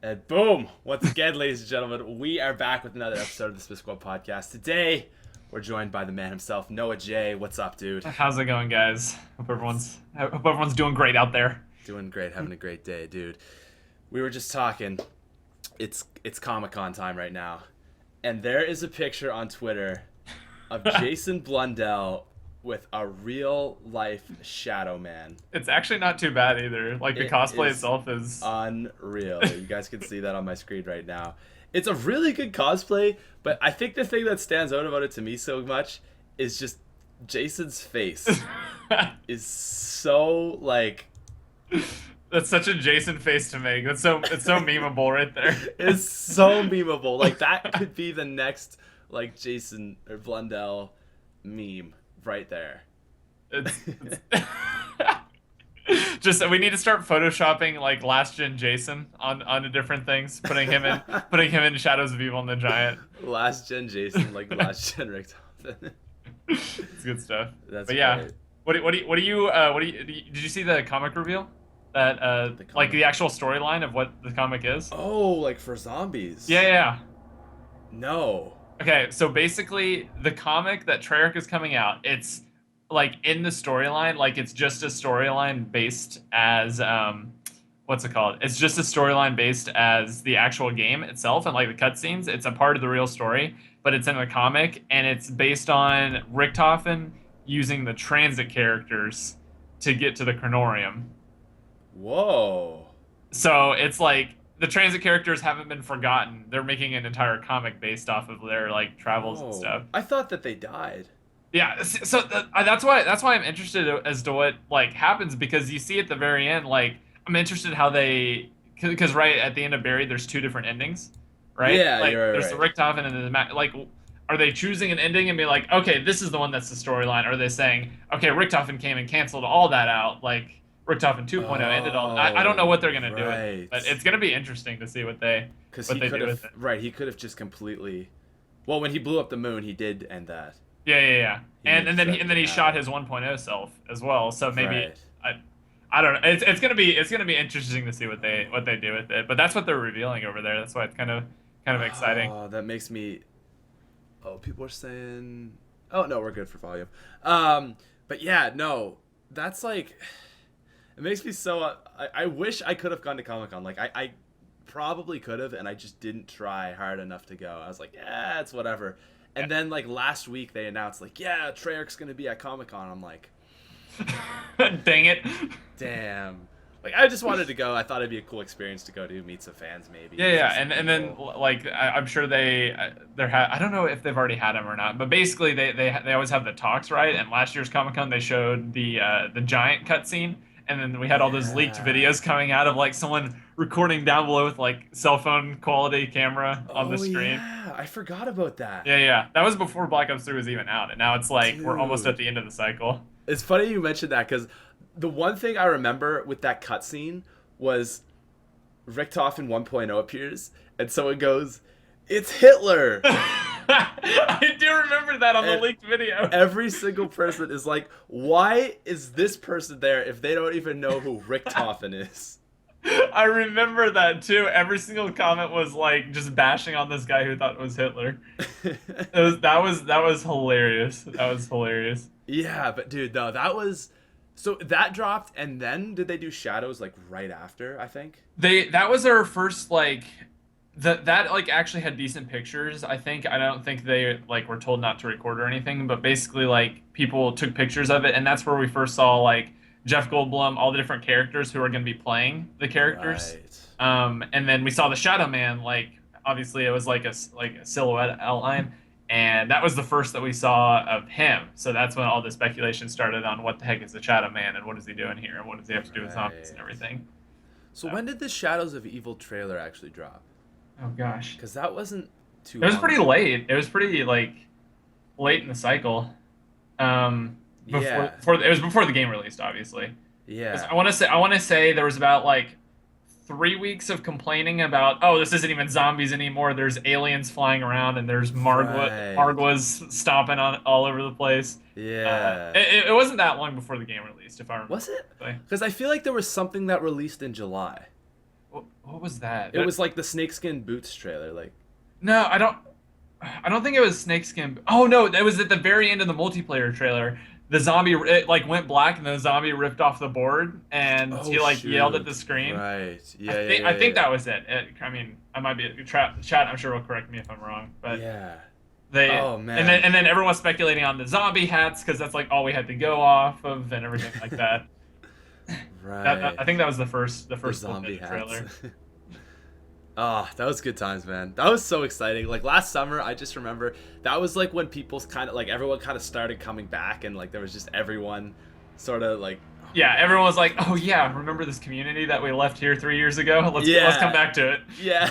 And boom! Once again, ladies and gentlemen, we are back with another episode of the SmithSquad Podcast. Today, we're joined by the man himself, Noah J. What's up, dude? How's it going, guys? Hope everyone's doing great out there. Doing great, having a great day, dude. We were just talking. It's Comic-Con time right now, and there is a picture on Twitter of Jason Blundell with a real life Shadow Man. It's actually not too bad either. Like, the cosplay itself is unreal. You guys can see that on my screen right now. It's a really good cosplay, but I think the thing that stands out about it to me so much is just Jason's face is so like. That's such a Jason face to make. It's so memeable right there. It's so memeable. Like, that could be the next like Jason or Blundell meme right there. It's just, we need to start photoshopping like last gen Jason onto different things, putting him in Shadows of Evil and the Giant. Last gen Jason, like last gen Rick Thompson. It's good stuff. That's but yeah. great. What do you did you see the comic reveal? That like the actual storyline of what the comic is? Oh, like for zombies. Yeah. No. Okay, so basically the comic that Treyarch is coming out, it's like in the storyline, like it's just a storyline based as what's it called? It's just a storyline based as the actual game itself and like the cutscenes. It's a part of the real story, but it's in the comic and it's based on Richtofen using the transit characters to get to the Chronorium. Whoa. So it's like the transit characters haven't been forgotten. They're making an entire comic based off of their like travels and stuff. I thought that they died. Yeah, so that's why I'm interested as to what like happens, because you see at the very end, like I'm interested how they, because right at the end of Buried there's two different endings, right? Yeah, like, you're right. There's the Richtofen and the like. Are they choosing an ending and be like, okay, this is the one that's the storyline? Or are they saying, okay, Richtofen came and canceled all that out, like Richtofen 2.0 ended all. I don't know what they're gonna do with it, but it's gonna be interesting to see what they do with it. Right, he could have just completely. Well, when he blew up the moon, he did end that. Yeah. And then he shot his 1.0 self as well. So maybe I don't know. It's gonna be interesting to see what they do with it. But that's what they're revealing over there. That's why it's kind of exciting. Oh, that makes me. Oh, people are saying. Oh no, we're good for volume. But yeah, no, that's like. It makes me so. I wish I could have gone to Comic-Con. Like I probably could have, and I just didn't try hard enough to go. I was like, yeah, it's whatever. And then like last week they announced like, yeah, Treyarch's gonna be at Comic-Con. I'm like, dang it. Damn. Like, I just wanted to go. I thought it'd be a cool experience to go to meet some fans, maybe. Yeah, and then like I'm sure I don't know if they've already had them or not, but basically they always have the talks, right? And last year's Comic-Con they showed the giant cutscene, and then we had all those leaked videos coming out of like someone recording down below with like cell phone quality camera on the screen. Yeah, I forgot about that. Yeah. That was before Black Ops 3 was even out, and now it's like we're almost at the end of the cycle. It's funny you mentioned that, because the one thing I remember with that cutscene was Richtofen 1.0 appears, and someone goes, "It's Hitler!" I do remember that on the leaked video. Every single person is like, why is this person there if they don't even know who Richtofen is? I remember that too. Every single comment was like just bashing on this guy who thought it was Hitler. That was hilarious. That was hilarious. Yeah, but dude, no, that was. So that dropped, and then did they do Shadows like right after? I think that was our first like that like actually had decent pictures. I don't think they like were told not to record or anything, but basically like people took pictures of it, and that's where we first saw like Jeff Goldblum, all the different characters who are going to be playing the characters. Right. And then we saw the Shadow Man. Like obviously it was like a silhouette outline. And that was the first that we saw of him. So that's when all the speculation started on what the heck is the Shadow Man and what is he doing here and what does he have to do with zombies and everything. So when did the Shadows of Evil trailer actually drop? Oh gosh, because that wasn't too. It was pretty late. It was pretty like late in the cycle. Before it was before the game released, obviously. Yeah. I want to say there was about like 3 weeks of complaining about, oh, this isn't even zombies anymore. There's aliens flying around, and there's Margwas stomping on all over the place. Yeah. It wasn't that long before the game released, if I remember. Was it? Because I feel like there was something that released in July. What was that? It was like the snakeskin boots trailer. Like, No, I don't think it was Snakeskin. Oh no, it was at the very end of the multiplayer trailer. The zombie it like went black and the zombie ripped off the board and oh he like yelled at shoot, the screen. right? I Yeah, think yeah, I yeah, think yeah. that was it. I mean, I might be chat. I'm sure will correct me if I'm wrong, but Yeah. they Oh and then man. and then everyone was speculating on the zombie hats because that's like all we had to go off of and everything like that. Right. I think that was the first The full zombie hats. trailer. Ah, that was good times, man. That was so exciting. Like last summer, I just remember that was like when people's kind of like everyone kind of started coming back, and like there was just everyone sort of like, oh my Yeah, god. everyone was like, "Oh yeah, remember this community that we left here 3 years ago? Let's come Yeah, back to it." yeah.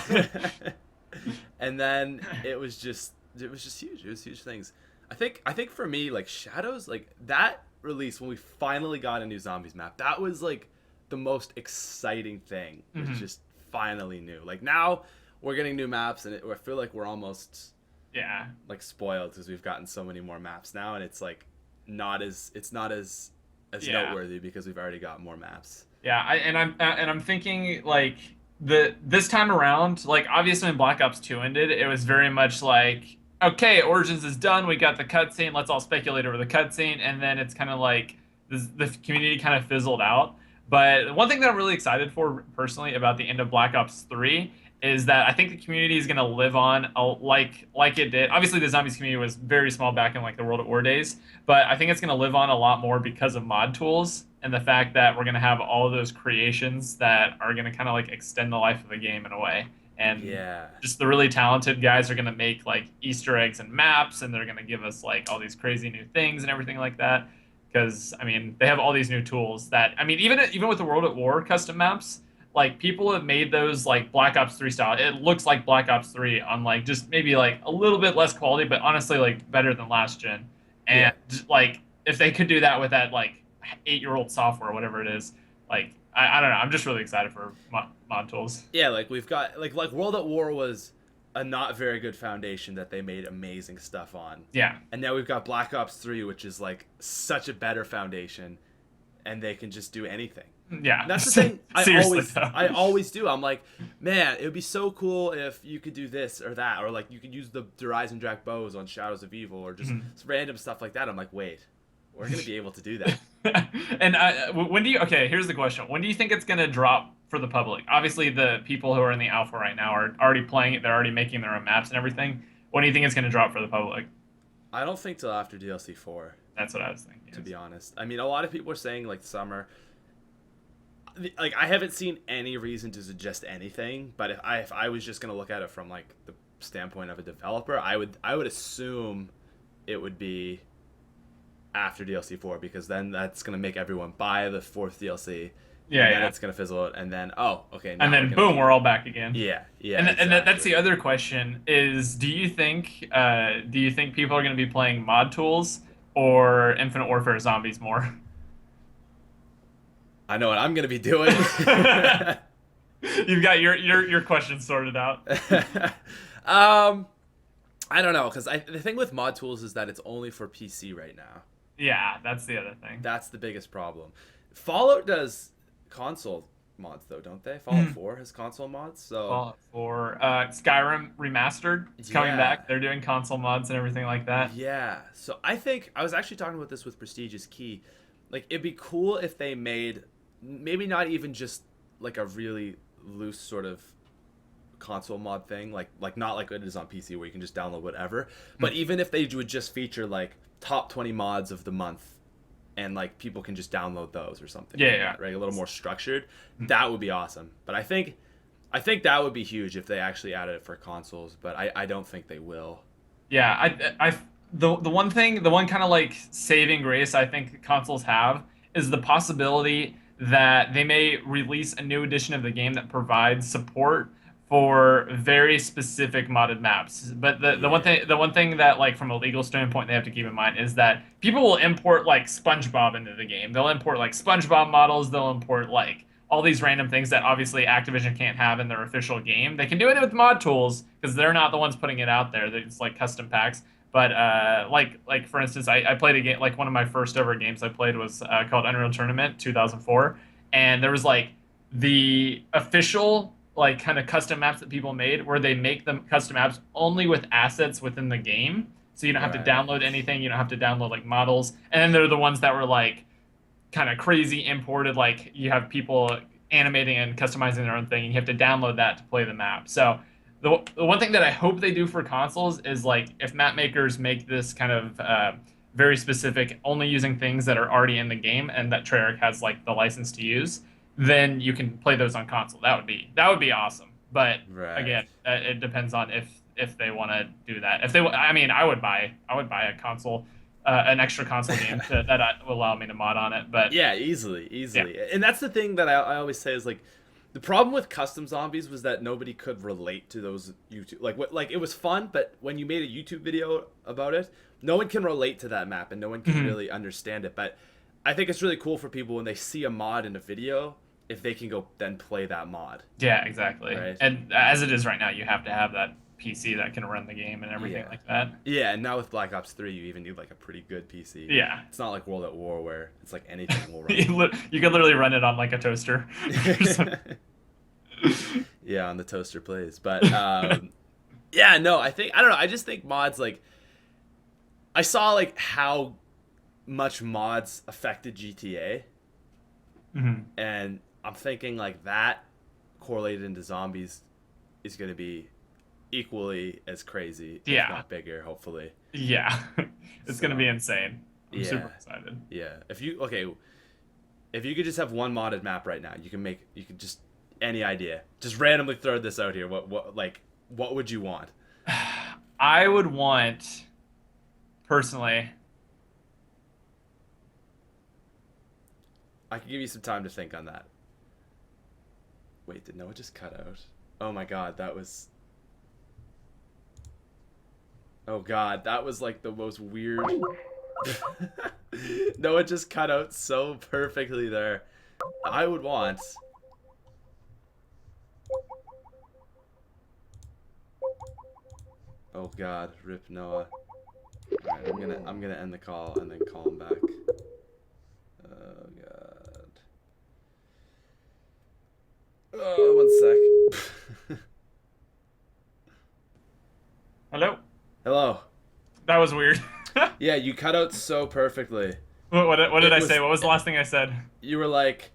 And then it was just huge. It was huge things. I think for me, like Shadows, like that release when we finally got a new zombies map, that was like the most exciting thing. Was Hmm. just finally new. Like now we're getting new maps, and I feel like we're almost Yeah, like spoiled because we've gotten so many more maps now, and it's not as yeah, noteworthy because we've already got more maps. yeah. I'm thinking like this time around, like obviously when Black Ops 2 ended, it was very much like, okay, Origins is done. We got the cutscene. Let's all speculate over the cutscene, and then it's kind of like the community kind of fizzled out. But one thing that I'm really excited for personally about the end of Black Ops 3 is that I think the community is going to live on like it did. Obviously, the zombies community was very small back in like the World at War days, but I think it's going to live on a lot more because of mod tools and the fact that we're going to have all of those creations that are going to kind of like extend the life of the game in a way. And Yeah. just the really talented guys are going to make like Easter eggs and maps, and they're going to give us like all these crazy new things and everything like that. Because I mean, they have all these new tools that I mean, even with the World at War custom maps, like people have made those like Black Ops 3 style. It looks like Black Ops 3 on like just maybe like a little bit less quality, but honestly like better than last gen. And Yeah. like if they could do that with that like 8-year-old software, whatever it is, like I don't know. I'm just really excited for mod tools. Yeah, like we've got like World at War was a not very good foundation that they made amazing stuff on. Yeah. And now we've got Black Ops 3, which is like such a better foundation, and they can just do anything. Yeah. And that's the thing Seriously though. I always do. I'm like, man, it would be so cool if you could do this or that, or like you could use the Horizon Drac bows on Shadows of Evil, or just random stuff like that. I'm like, wait, we're gonna be able to do that. And when do you? Okay, here's the question: when do you think it's going to drop for the public? Obviously, the people who are in the alpha right now are already playing it. They're already making their own maps and everything. When do you think it's going to drop for the public? I don't think till after DLC 4, That's what I was thinking. to be honest. I mean, a lot of people are saying like summer. Like I haven't seen any reason to suggest anything, but if I was just gonna look at it from like the standpoint of a developer, I would assume it would be after DLC 4, because then that's gonna make everyone buy the fourth DLC. Yeah, And then yeah. it's gonna fizzle out, and then okay, now And we're then gonna boom, keep- we're all back again. Yeah, yeah, And that's the exactly. other question: is do you think people are going to be playing mod tools or Infinite Warfare zombies more? I know what I'm gonna be doing. You've got your question sorted out. I don't know, because the thing with mod tools is that it's only for PC right now. Yeah, that's the other thing. That's the biggest problem. Fallout does console mods though, don't they? Fallout 4 has console mods, so Fallout 4, Skyrim remastered. It's coming yeah. back. They're doing console mods and everything like that. Yeah. So I think I was actually talking about this with Prestigious Key. Like it'd be cool if they made maybe not even just like a really loose sort of console mod thing, like not like it is on PC where you can just download whatever, but even if they would just feature like top 20 mods of the month, and like people can just download those or something Yeah, like yeah. that, right? A little more structured. That would be awesome. But I think that would be huge if they actually added it for consoles, but I don't think they will. Yeah, the one thing, the one kind of like saving grace I think consoles have is the possibility that they may release a new edition of the game that provides support for very specific modded maps. But the one thing that like from a legal standpoint they have to keep in mind is that people will import like SpongeBob into the game. They'll import like SpongeBob models, they'll import like all these random things that obviously Activision can't have in their official game. They can do it with mod tools because they're not the ones putting it out there. It's like custom packs. But like for instance, I played a game, like one of my first ever games I played was called Unreal Tournament 2004, and there was like the official like kind of custom maps that people made, where they make them custom maps only with assets within the game. So you don't have to Right. download anything. You don't have to download like models. And then there are the ones that were like kind of crazy imported, like you have people animating and customizing their own thing, and you have to download that to play the map. So the one thing that I hope they do for consoles is like if map makers make this kind of very specific, only using things that are already in the game and that Treyarch has like the license to use, then you can play those on console. That would be awesome. But Right. again, it depends on if they want to do that. If they, I mean, I would buy a console, an extra console game that will allow me to mod on it. But Yeah, easily. Yeah. And that's the thing that I always say is like, the problem with custom zombies was that nobody could relate to those YouTube, like it was fun, but when you made a YouTube video about it, no one can relate to that map and no one can really understand it. But I think it's really cool for people when they see a mod in a video, if they can go then play that mod. Yeah, exactly. Right. And as it is right now, you have to have that PC that can run the game and everything like that. Yeah, and now with Black Ops 3, you even need like a pretty good PC. Yeah. It's not like World at War where it's like anything will run. You could literally run it on like a toaster. Yeah, on the Toaster Plays. But yeah, no, I don't know. I just think mods, like, I saw like how much mods affected GTA. And I'm thinking like that correlated into zombies is going to be equally as crazy, if not bigger, hopefully. Yeah. It's going to be insane. I'm super excited. Yeah. If you could just have one modded map right now, you could just any idea. Just randomly throw this out here. What would you want? I would want, personally, I can give you some time to think on that. Wait, did Noah just cut out? Oh my god, that was... Oh god, that was like the most weird... Noah just cut out so perfectly there. I would want... Oh god, rip Noah. Alright, I'm gonna end the call and then call him back. Oh god. Oh, 1 sec. Hello? Hello. That was weird. Yeah, you cut out so perfectly. What did I say? What was the last thing I said? You were like,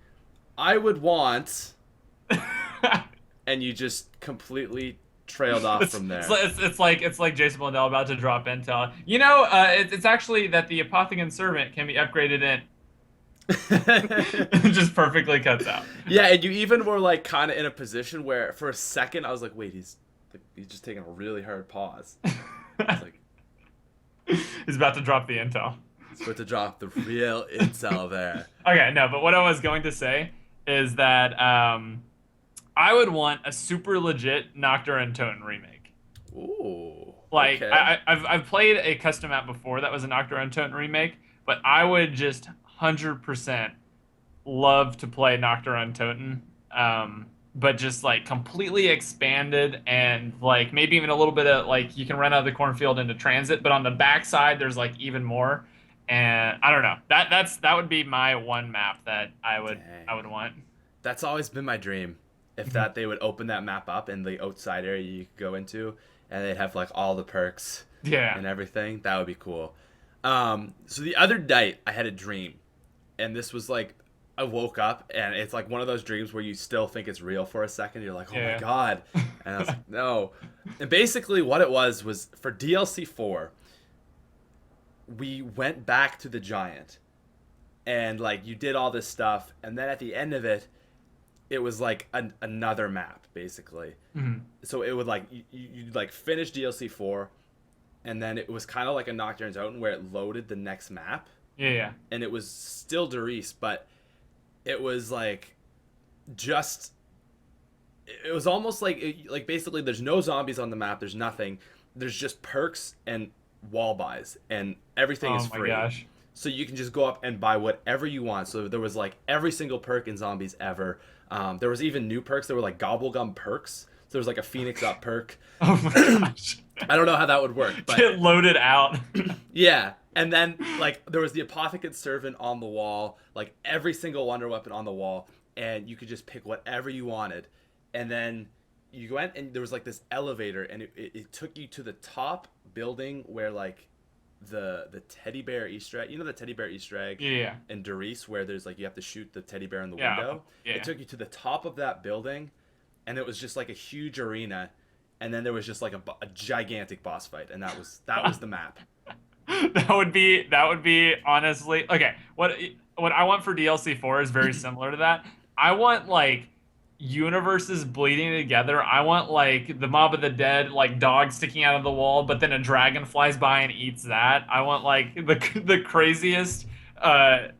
I would want... and you just completely trailed off from there. It's like Jason Blundell about to drop intel. You know, it's actually that the Apothecon Servant can be upgraded in. It just perfectly cuts out. Yeah, and you even were like kind of in a position where for a second I was like, wait, he's just taking a really hard pause. I was like, he's about to drop the intel. He's about to drop the real intel there. Okay, no, but what I was going to say is that I would want a super legit Nocturne and Toten remake. Ooh. Like, okay. I've played a custom map before that was a Nocturne and Toten remake, but I would just 100% love to play Nocturne and Toten, but just like completely expanded and like maybe even a little bit of like you can run out of the cornfield into transit, but on the backside there's like even more. And I don't know. That would be my one map that I would want. That's always been my dream. If that they would open that map up in the outside area you could go into, and they'd have like all the perks and everything, that would be cool. So the other night I had a dream, and this was like I woke up and it's like one of those dreams where you still think it's real for a second. You're like, oh my god, and I was like, no. And basically what it was for DLC 4, we went back to the Giant, and like you did all this stuff, and then at the end of it, it was like another map basically. So it would like you'd like finish DLC 4, and then it was kind of like a Nocturne Toten where it loaded the next map. Yeah. And it was still Derice, but it was like just it was almost like basically there's no zombies on the map, there's nothing. There's just perks and wall buys, and everything is free. Oh my gosh. So you can just go up and buy whatever you want. So there was like every single perk in zombies ever. There was even new perks. There were like gobblegum perks. So there was like a Phoenix up perk. Oh my gosh. I don't know how that would work, but get loaded out. Yeah. And then like there was the Apothecon Servant on the wall, like every single wonder weapon on the wall, and you could just pick whatever you wanted. and then you went and there was like this elevator, and it took you to the top building where like the teddy bear Easter egg. You know the teddy bear Easter egg Yeah. in Doris where there's like you have to shoot the teddy bear in the Yeah. window. Yeah. It took you to the top of that building, and it was just like a huge arena, and then there was just like a gigantic boss fight, and that was the map. That would be honestly okay. What I want for DLC 4 is very similar to that. I want like universes bleeding together. I want like the Mob of the Dead like dog sticking out of the wall, but then a dragon flies by and eats that. I want like the craziest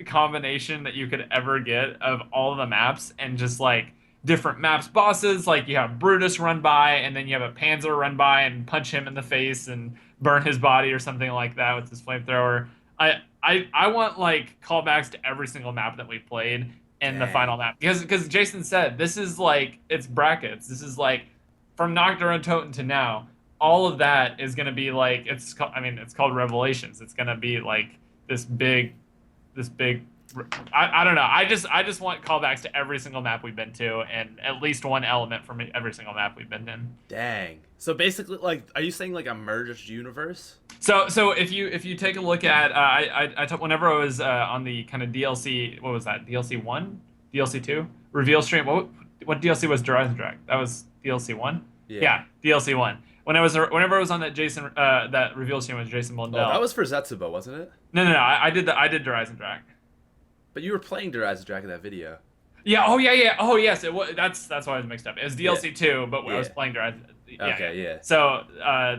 combination that you could ever get of all the maps, and just like different maps bosses. Like you have Brutus run by, and then you have a Panzer run by and punch him in the face and burn his body or something like that with his flamethrower. I want like callbacks to every single map that we played in the final map, because Jason said this is like, it's brackets. This is like from Nocturne and Toten to now. All of that is gonna be like, it's called Revelations. It's gonna be like this big. I don't know. I just want callbacks to every single map we've been to, and at least one element from every single map we've been in. Dang. So basically, like, are you saying like a merged universe? So if you take a look at whenever I was on the kind of DLC, what was that, DLC 1, DLC 2 reveal stream, what DLC was Horizon Drag? That was DLC 1. Yeah, DLC 1. Whenever I was on that that reveal stream with Jason Blundell. Oh, that was for Zetsubo, wasn't it? No. I did Horizon Drag. But you were playing Horizon Drag in that video. Yeah. Oh yeah. Oh yes. It was. That's why I was mixed up. It was DLC 2, but I was playing Horizon. Yeah. So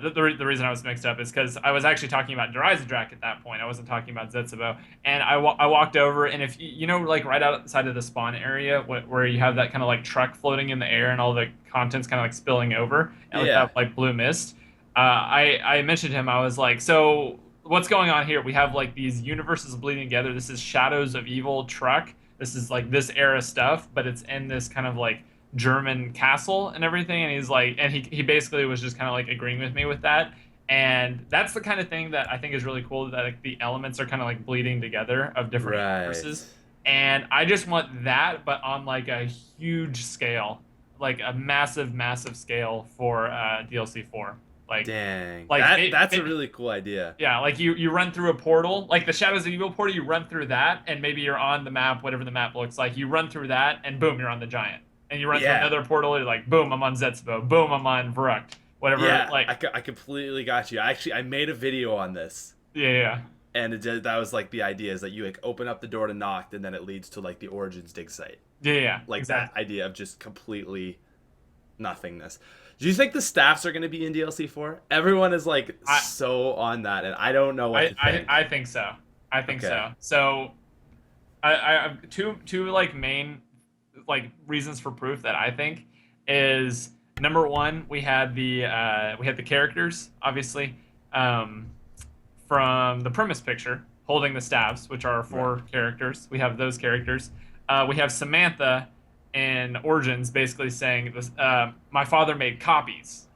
the reason I was mixed up is because I was actually talking about Horizon Drag at that point. I wasn't talking about Zetsubo. And I walked over, and if you know, like right outside of the spawn area where you have that kind of like truck floating in the air and all the contents kind of like spilling over, and that like blue mist. I mentioned him. I was like, so what's going on here? We have like these universes bleeding together. This is Shadows of Evil truck. This is like this era stuff, but it's in this kind of like German castle and everything. And he's like, and he basically was just kind of like agreeing with me with that. And that's the kind of thing that I think is really cool, that like the elements are kind of like bleeding together of different universes. And I just want that, but on like a huge scale, like a massive scale for DLC 4. Like, dang, like that's a really cool idea. Yeah, like you run through a portal, like the Shadows of Evil portal. You run through that, and maybe you're on the map, whatever the map looks like. You run through that, and boom, you're on the Giant. And you run through another portal, you're like, boom, I'm on Zetsubo. Boom, I'm on Verrucht. Whatever. Yeah, like I completely got you. I made a video on this. Yeah. And that was like the idea is that you like open up the door to Noct, and then it leads to like the Origins dig site. Yeah. Like exactly. that idea of just completely nothingness. Do you think the staffs are going to be in DLC 4? Everyone is like so on that, and I don't know what to think. I think so. So I have two like main like reasons for proof that I think is, number one, we had the characters, obviously, from the premise picture holding the staffs, which are 4 characters. We have those characters. We have Samantha in Origins basically saying this, my father made copies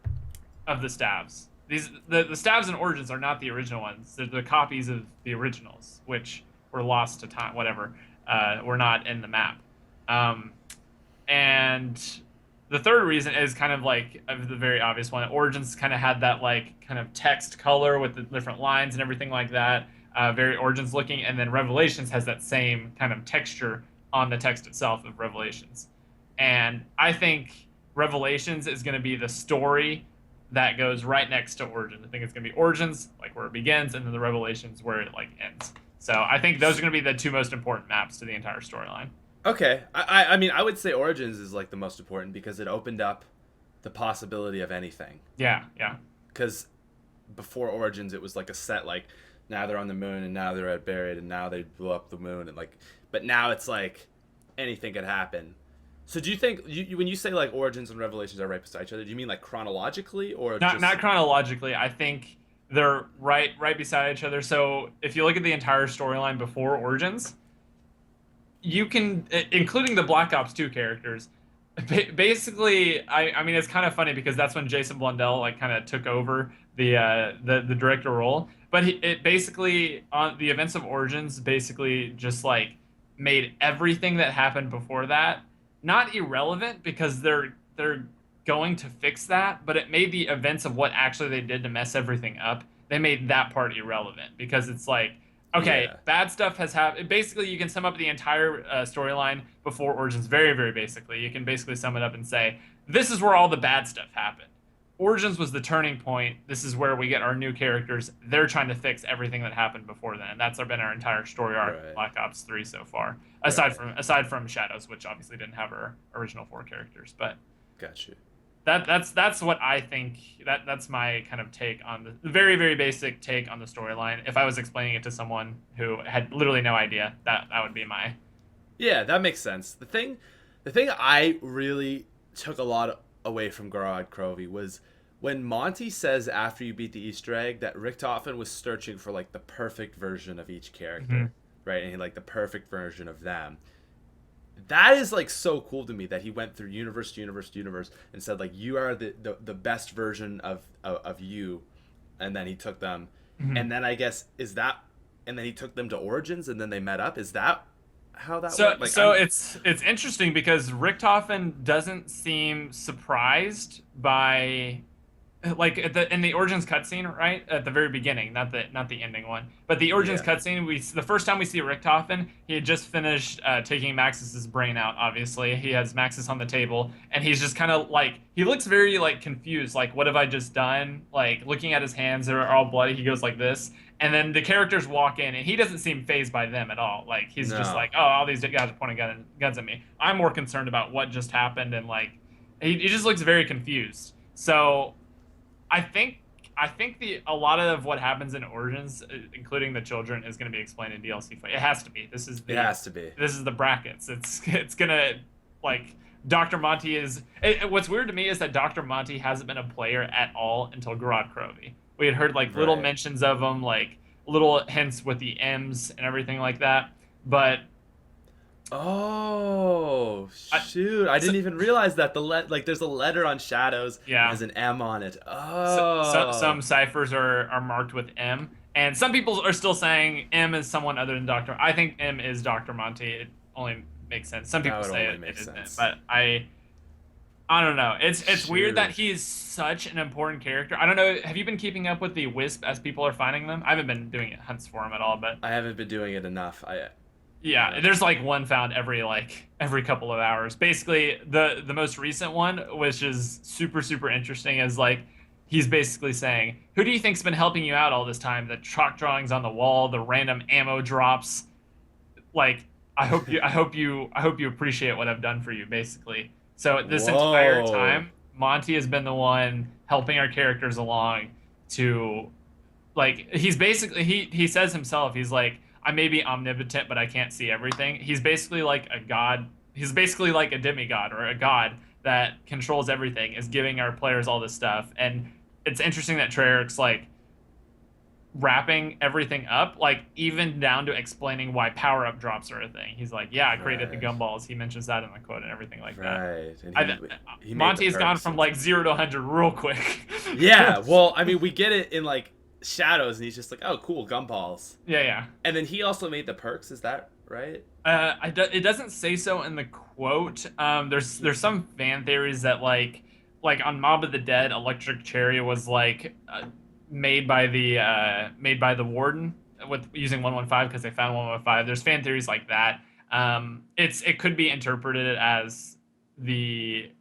of the staves. The staves in Origins are not the original ones. They're the copies of the originals, which were lost to time, whatever. Were not in the map. And the third reason is kind of like the very obvious one. Origins kind of had that like kind of text color with the different lines and everything like that. Very Origins looking. And then Revelations has that same kind of texture on the text itself of Revelations. And I think Revelations is going to be the story that goes right next to Origins. I think it's going to be Origins, like where it begins, and then the Revelations where it like ends. So I think those are going to be the 2 most important maps to the entire storyline. Okay. I mean, I would say Origins is like the most important because it opened up the possibility of anything. Yeah. Because before Origins, it was like a set, like, now they're on the moon, and now they're at buried, and now they blew up the moon, and like, but now it's like anything could happen. So do you think when you say like Origins and Revelations are right beside each other, do you mean like chronologically or not chronologically? I think they're right beside each other. So if you look at the entire storyline before Origins, you can, including the Black Ops 2 characters, basically, I mean, it's kind of funny because that's when Jason Blundell like kind of took over the director role. But it basically, on the events of Origins, basically just like made everything that happened before that not irrelevant, because they're they're going to fix that, but it made the events of what actually they did to mess everything up. They made that part irrelevant because it's like, okay, Yeah. bad stuff has happened. Basically, you can sum up the entire storyline before Origins very, very basically. You can basically sum it up and say, this is where all the bad stuff happened. Origins was the turning point. This is where we get our new characters. They're trying to fix everything that happened before then. And that's been our entire story arc in Right. Black Ops 3 so far. Right. Aside from Shadows, which obviously didn't have our original 4 characters. But Got you. that's what I think. That's my kind of take on the very, very basic take on the storyline. If I was explaining it to someone who had literally no idea, that would be my. Yeah, that makes sense. The thing I really took a lot away from Garrod Crovey was when Monty says after you beat the Easter egg that Richtofen was searching for like the perfect version of each character, right? And like the perfect version of them. That is like so cool to me that he went through universe to universe to universe and said like you are the best version of you, and then he took them, and then I guess and then he took them to Origins and then they met up. Is that how that worked? Like, It's interesting because Richtofen doesn't seem surprised by like in the Origins cutscene, right at the very beginning, not the ending one, but the Origins cutscene. The first time we see Richtofen, he had just finished taking Maxis's brain out. Obviously, he has Maxis on the table, and he's just kind of like he looks very like confused. Like, what have I just done? Like looking at his hands, they're all bloody. He goes like this, and then the characters walk in, and he doesn't seem fazed by them at all. Like he's just like, oh, all these guys are pointing guns at me. I'm more concerned about what just happened, and like he just looks very confused. So. I think a lot of what happens in Origins, including the children, is going to be explained in DLC. It has to be. It has to be. This is the brackets. It's gonna like Dr. Monty is. What's weird to me is that Dr. Monty hasn't been a player at all until Garrod Crovey. We had heard like little mentions of him, like little hints with the M's and everything like that, but. Oh shoot! I didn't even realize that like there's a letter on Shadows. Yeah. Has an M on it. Oh. Some ciphers are marked with M, and some people are still saying M is someone other than Doctor. I think M is Dr. Monty. It only makes sense. Some people say it isn't, but I don't know. It's weird that he's such an important character. I don't know. Have you been keeping up with the Wisp as people are finding them? I haven't been doing hunts for him at all, but I haven't been doing it enough. Yeah, there's like one found every couple of hours. Basically, the most recent one, which is super, super interesting, is like he's basically saying, who do you think's been helping you out all this time? The chalk drawings on the wall, the random ammo drops. Like, I hope you appreciate what I've done for you, basically. So this entire time, Monty has been the one helping our characters along to like he's basically he says himself, he's like, I may be omnipotent, but I can't see everything. He's basically like a god. He's basically like a demigod or a god that controls everything, is giving our players all this stuff. And it's interesting that Treyarch's like wrapping everything up, like even down to explaining why power-up drops are a thing. He's like, yeah, I created the gumballs. He mentions that in the quote and everything like that. Right. And Monty has gone from like 0 to 100 real quick. Yeah, well, I mean, we get it in like Shadows, and he's just like, oh, cool, gumballs. Yeah. And then he also made the perks, is that right? It doesn't say so in the quote. There's some fan theories that like on Mob of the Dead, Electric Cherry was like made by the Warden with using 115 because they found 115. There's fan theories like that. It could be interpreted as the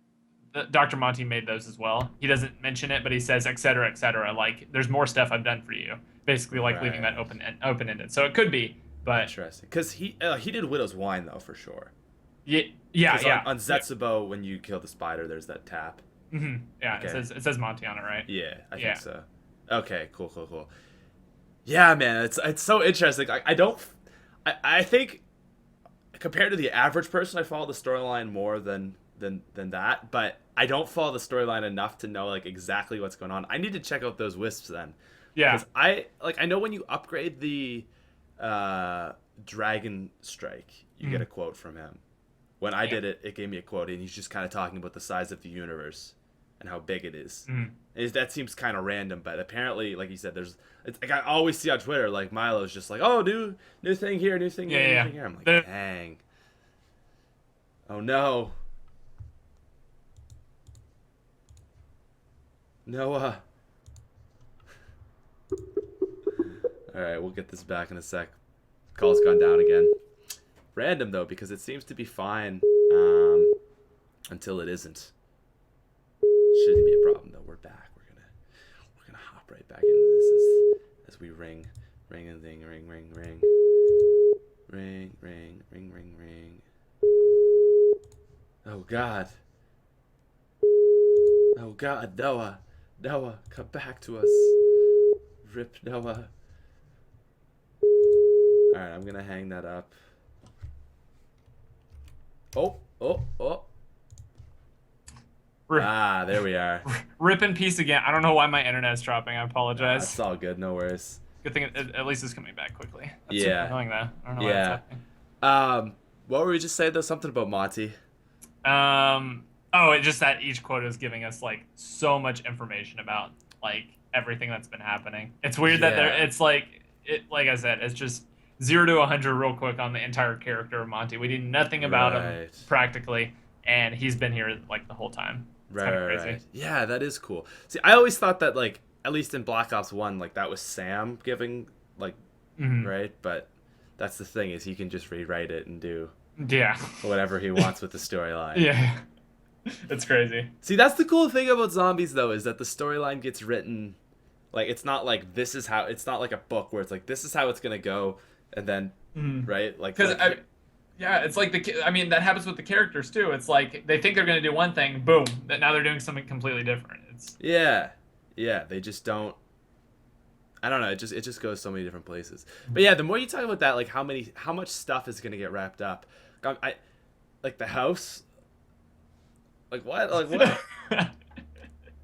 Dr. Monty made those as well. He doesn't mention it, but he says, et cetera, like, there's more stuff I've done for you. Basically, like, leaving that open-ended. So it could be, but... Interesting. Because he did Widow's Wine, though, for sure. Yeah. On Zetsubo, when you kill the spider, there's that tap. Mm-hmm. Yeah, okay. It says Monty on it, right? Yeah, I think so. Okay, cool. Yeah, man, it's so interesting. I think, compared to the average person, I follow the storyline more than that, but I don't follow the storyline enough to know like exactly what's going on. I need to check out those wisps then. Yeah. Because I know when you upgrade the Dragon Strike, you get a quote from him. When I did it, it gave me a quote, and he's just kind of talking about the size of the universe and how big it is. That seems kind of random, but apparently, like you said, like I always see on Twitter, like Milo's just like, oh, new thing here, new thing here, new thing here. I'm like, dang. Oh no. Noah. All right, we'll get this back in a sec. Call's gone down again. Random though, because it seems to be fine until it isn't. Shouldn't be a problem though. We're back. We're gonna hop right back into this as we ring and ding, ring. Ring. Oh God, Noah, come back to us. Rip Noah. All right, I'm gonna hang that up. Oh. There we are. Rip in peace again. I don't know why my internet's dropping. I apologize. It's all good. No worries. Good thing at least it's coming back quickly. That's Yeah. super annoying though. I don't know why that's happening. What were we just saying though? Something about Monty. It's just that each quote is giving us like so much information about like everything that's been happening. It's weird that it's like I said, it's just 0 to 100 real quick on the entire character of Monty. We knew nothing about him practically, and he's been here like the whole time. It's kind of crazy. Right. Yeah, that is cool. See, I always thought that like at least in Black Ops 1, like that was Sam giving like right, but that's the thing is he can just rewrite it and do whatever he wants with the storyline. Yeah. It's crazy. See, that's the cool thing about zombies though, is that the storyline gets written like it's not like this is how it's not like a book where it's like this is how it's gonna go and then right like because it's like that happens with the characters too. It's like they think they're gonna do one thing, boom, that now they're doing something completely different. It's they just don't. I don't know. It just goes so many different places. But yeah, the more you talk about that, like how much stuff is gonna get wrapped up. I like the house. Like what? Like what?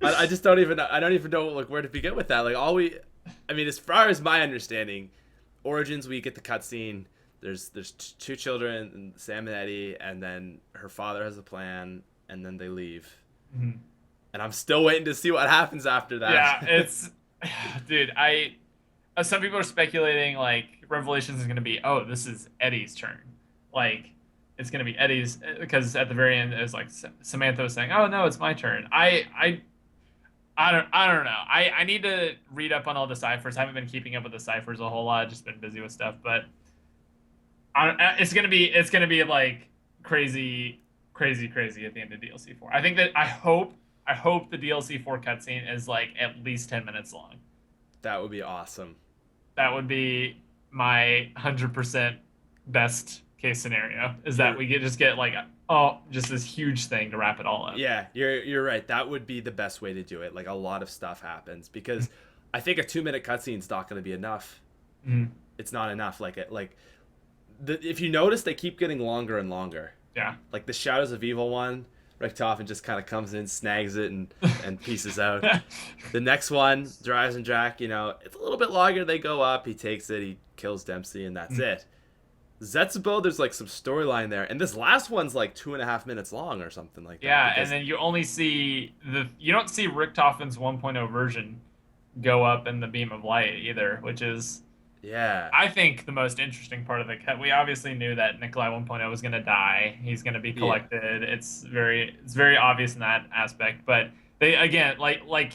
I just don't even. I don't even know like where to begin with that. Like as far as my understanding, Origins we get the cutscene. There's two children, Sam and Eddie, and then her father has a plan, and then they leave. And I'm still waiting to see what happens after that. Yeah, it's dude. Some people are speculating like Revelations is gonna be this is Eddie's turn, like. It's gonna be Eddie's because at the very end it was like Samantha was saying, "Oh no, it's my turn." I don't know. I need to read up on all the ciphers. I haven't been keeping up with the ciphers a whole lot. Just been busy with stuff. But it's gonna be like crazy at the end of DLC 4. I think that I hope the DLC 4 cutscene is like at least 10 minutes long. That would be awesome. That would be my 100% best case scenario is that we just get like just this huge thing to wrap it all up. Yeah, you're right. That would be the best way to do it. Like a lot of stuff happens because I think a 2-minute cutscene is not going to be enough. It's not enough. If you notice, they keep getting longer and longer. Yeah. Like the Shadows of Evil one, Richtofen just kind of comes in, snags it, and pieces out. The next one, Drives and Jack, it's a little bit longer. They go up, he takes it, he kills Dempsey, and that's it. Zetsubo, there's like some storyline there, and this last one's like 2.5 minutes long or something like that. Yeah, and then you only see you don't see Richtofen's 1.0 version go up in the beam of light either, which is I think the most interesting part of the cut. We obviously knew that Nikolai 1.0 was going to die. He's going to be collected. Yeah. It's very obvious in that aspect, but they again like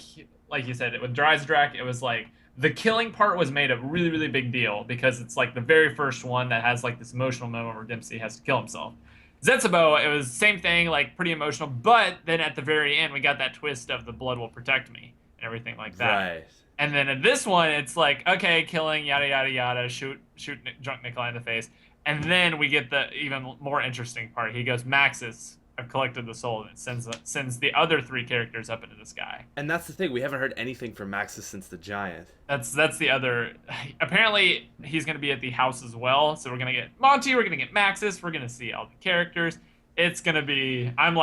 you said with Dryzdrak, it was like the killing part was made a really, really big deal because it's like the very first one that has like this emotional moment where Dempsey has to kill himself. Zetsubo, it was the same thing, like pretty emotional, but then at the very end we got that twist of the blood will protect me and everything like that. Right. And then in this one, it's like, okay, killing, yada, yada, yada, shoot drunk Nikolai in the face. And then we get the even more interesting part. He goes, Maxis, I've collected the soul, and it sends the other 3 characters up into the sky. And that's the thing. We haven't heard anything from Maxis since the Giant. That's the other. Apparently, he's going to be at the house as well. So we're going to get Monty. We're going to get Maxis. We're going to see all the characters. It's going to be. I'm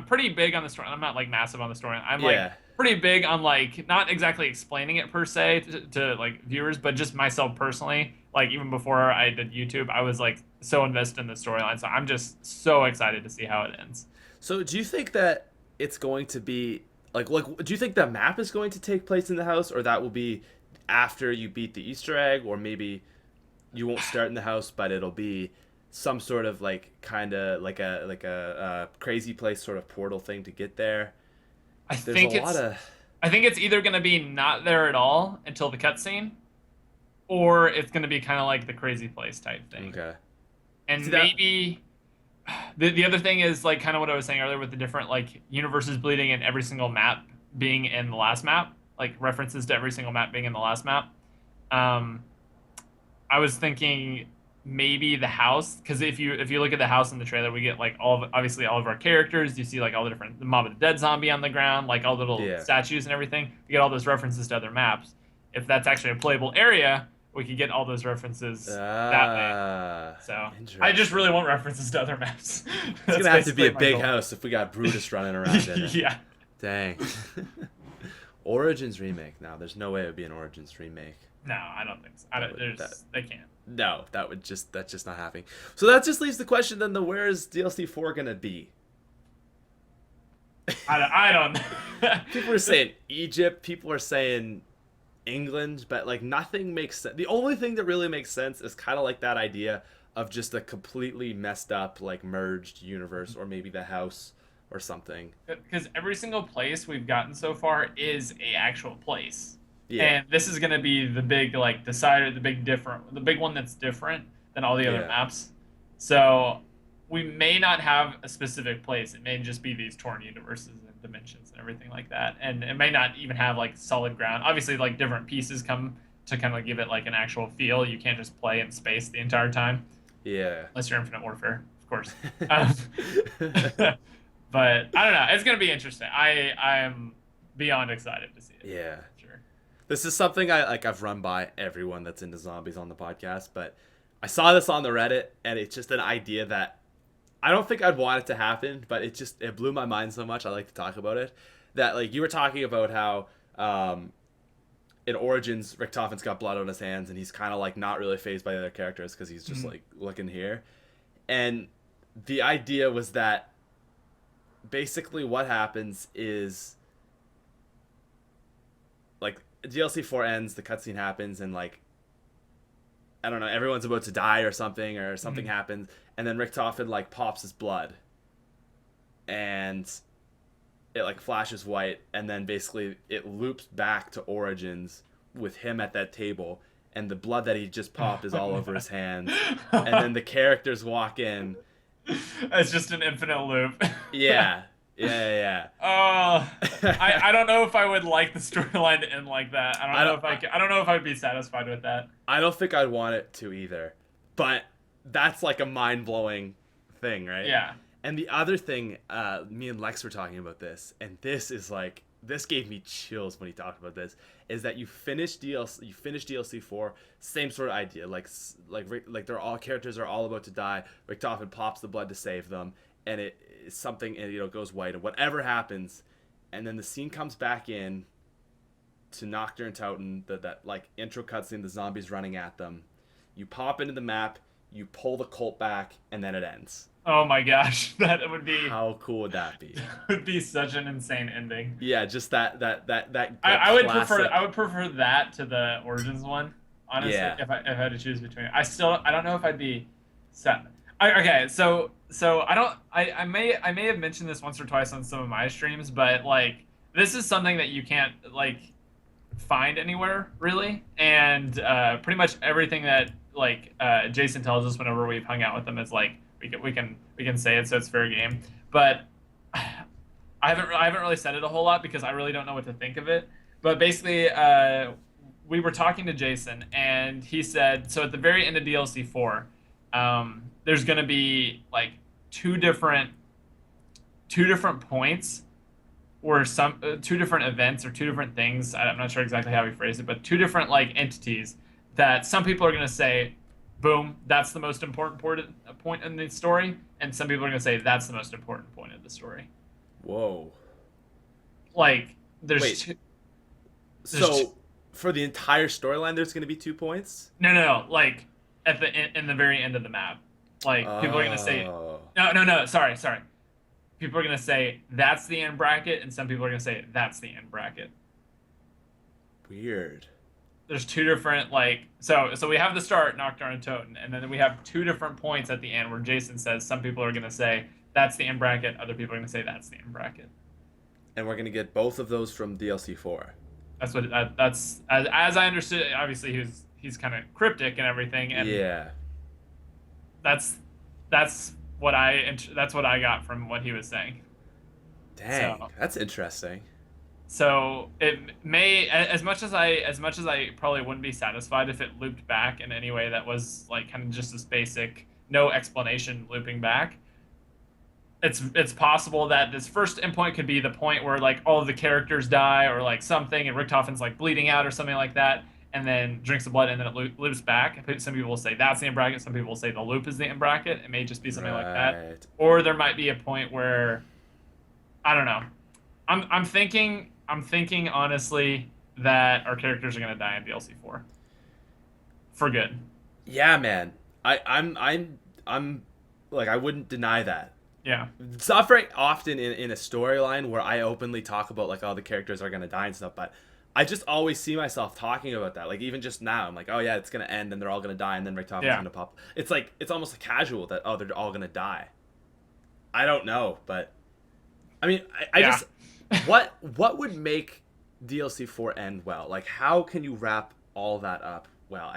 pretty big on the story. I'm not like massive on the story. I'm like pretty big on like not exactly explaining it per se to like viewers, but just myself personally. Like even before I did YouTube, I was like so invested in the storyline. So I'm just so excited to see how it ends. So do you think that it's going to be like do you think the map is going to take place in the house, or that will be after you beat the Easter egg, or maybe you won't start in the house, but it'll be some sort of like kind of like a crazy place sort of portal thing to get there? I There's a think lot it's of I think it's either gonna be not there at all until the cutscene, or it's gonna be kind of like the crazy place type thing. okay. See And that? maybe the other thing is like kind of what I was saying earlier with the different like universes bleeding and every single map being in the last map, like references to every single map being in the last map. Um, I was thinking maybe the house, because if you look at the house in the trailer, we get like obviously all of our characters. You see like all the Mob of the Dead zombie on the ground, like all the little Yeah. statues and everything. We get all those references to other maps. If that's actually a playable area, we could get all those references that way. So I just really Interesting. want references to other maps. It's That's gonna have to be basically a my big goal. house if we got Brutus running around in it. Yeah. Dang. Origins remake. Now, there's no way it would be an Origins remake. No, I don't think so. I don't, they can't. No, that's just not happening. So that just leaves the question then: where is DLC 4 gonna be? I don't know. People are saying Egypt. People are saying England, but like nothing makes sense. The only thing that really makes sense is kind of like that idea of just a completely messed up, like merged universe, or maybe the house or something. Because every single place we've gotten so far is a actual place. Yeah, And this is going to be the big like decider, the big one that's different than all the other yeah, maps. So we may not have a specific place. It may just be these torn universes and dimensions and everything like that. And it may not even have like solid ground. Obviously, like different pieces come to kind of give it like an actual feel. You can't just play in space the entire time, yeah. unless you're Infinite Warfare, of course. Um, but I don't know. It's going to be interesting. I am beyond excited to see it. Yeah. Sure. This is something I've run by everyone that's into zombies on the podcast, but I saw this on the Reddit and it's just an idea that I don't think I'd want it to happen, but it blew my mind so much I like to talk about it. That like you were talking about how in Origins Richtofen's got blood on his hands and he's kind of like not really fazed by the other characters because he's just like looking here. And the idea was that basically what happens is like DLC 4 ends, the cutscene happens, and like I don't know, everyone's about to die or something happens, and then Richtofen like pops his blood, and it like flashes white, and then basically it loops back to Origins with him at that table, and the blood that he just popped is all over his hands, and then the characters walk in. It's just an infinite loop. Yeah. Yeah. I don't know if I would like the storyline to end like that. I don't know if I'd be satisfied with that. I don't think I'd want it to either. But that's like a mind-blowing thing, right? Yeah. And the other thing, me and Lex were talking about this, and this gave me chills when he talked about this, is that you finish DLC 4, same sort of idea, like they're all characters are all about to die. Richtofen pops the blood to save them, and it is something, and it goes white, and whatever happens, and then the scene comes back in to Nocturne Toten, that like intro cutscene, the zombies running at them. You pop into the map, you pull the Colt back, and then it ends. Oh my gosh, that would be. How cool would that be? Would be such an insane ending. Yeah, just that. I would prefer that to the Origins one. Honestly, Yeah. if I had to choose between, I don't know if I'd be set. Okay, so I may have mentioned this once or twice on some of my streams, but like this is something that you can't like find anywhere really, and pretty much everything that like Jason tells us whenever we've hung out with him is like we can say it, so it's fair game. But I haven't really said it a whole lot because I really don't know what to think of it. But basically, we were talking to Jason, and he said so at the very end of DLC 4, there's going to be like two different points or two different events or two different things. I'm not sure exactly how he phrased it, but two different like entities that some people are going to say, boom, that's the most important point in the story, and some people are going to say that's the most important point of the story. Whoa. Like there's Wait. So for the entire storyline, there's going to be 2 points? No, like at the in the very end of the map. Like people are going to say no, sorry. People are going to say that's the end bracket, and some people are going to say that's the end bracket. Weird. There's two different like so we have the start Nocturne and Toten, and then we have two different points at the end where Jason says some people are going to say that's the end bracket, other people are going to say that's the end bracket. and we're gonna get both of those from DLC 4. That's as I understood it. Obviously, he's kind of cryptic and everything, and Yeah. that's that's that's what I got from what he was saying. Dang, that's interesting. So it may, as much as I probably wouldn't be satisfied if it looped back in any way that was like kind of just this basic, no explanation looping back. It's possible that this first endpoint could be the point where like all of the characters die or like something, and Richtofen's like bleeding out or something like that, and then drinks the blood, and then it loops back. Some people will say that's the end bracket. Some people will say the loop is the end bracket. It may just be something like that, or there might be a point where I don't know. I'm thinking honestly that our characters are gonna die in DLC 4 for good. Yeah, man. I'm like, I wouldn't deny that. Yeah. It's not very often in a storyline where I openly talk about like, oh, the characters are gonna die and stuff, but I just always see myself talking about that. Like even just now, I'm like, oh yeah, it's gonna end and they're all gonna die and then Richtofen's gonna pop. It's like it's almost like casual that they're all gonna die. I don't know, but I mean, I just what would make DLC 4 end well? Like how can you wrap all that up well?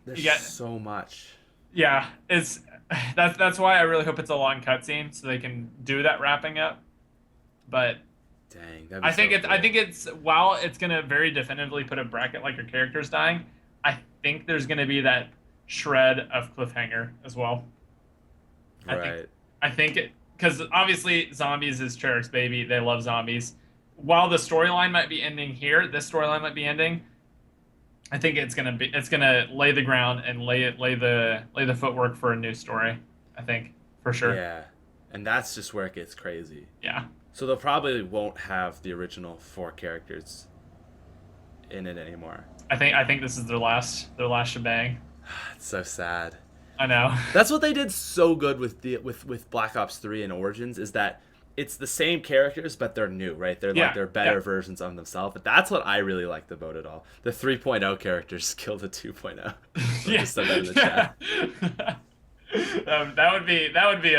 There's so much. Yeah, that's why I really hope it's a long cutscene so they can do that wrapping up. But dang, I think it's while it's gonna very definitively put a bracket like your character's dying, I think there's gonna be that shred of cliffhanger as well. Right. I think because obviously zombies is Treyarch's baby. They love zombies. While the storyline might be ending here, this storyline might be ending. I think it's gonna lay the ground and lay the footwork for a new story. I think for sure. Yeah, and that's just where it gets crazy. Yeah. So they probably won't have the original 4 characters in it anymore. I think this is their last shebang. It's so sad. I know. That's what they did so good with Black Ops 3 and Origins, is that it's the same characters, but they're new, right? They're better versions of themselves. But that's what I really liked about it all. The 3.0 characters kill the 2.0. So yeah. Just said that in the chat. That would be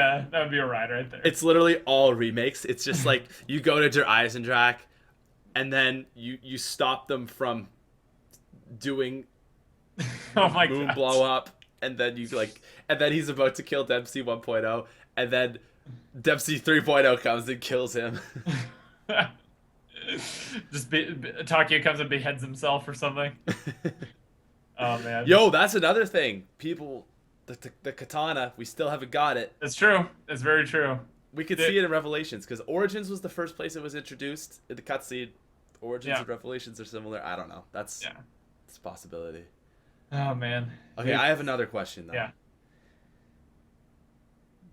a ride right there. It's literally all remakes. It's just like you go to Der Eisendrache, and then you stop them from doing moon blow up, and then and then he's about to kill Dempsey 1.0, and then Dempsey 3.0 comes and kills him. Just Takio comes and beheads himself or something. Oh man. Yo, that's another thing. People, the katana, we still haven't got it. It's true. It's very true. We could see it in Revelations because Origins was the first place it was introduced in the cutscene. Origins and Revelations are similar. I don't know. It's a possibility. Oh man. Okay, I have another question though. Yeah.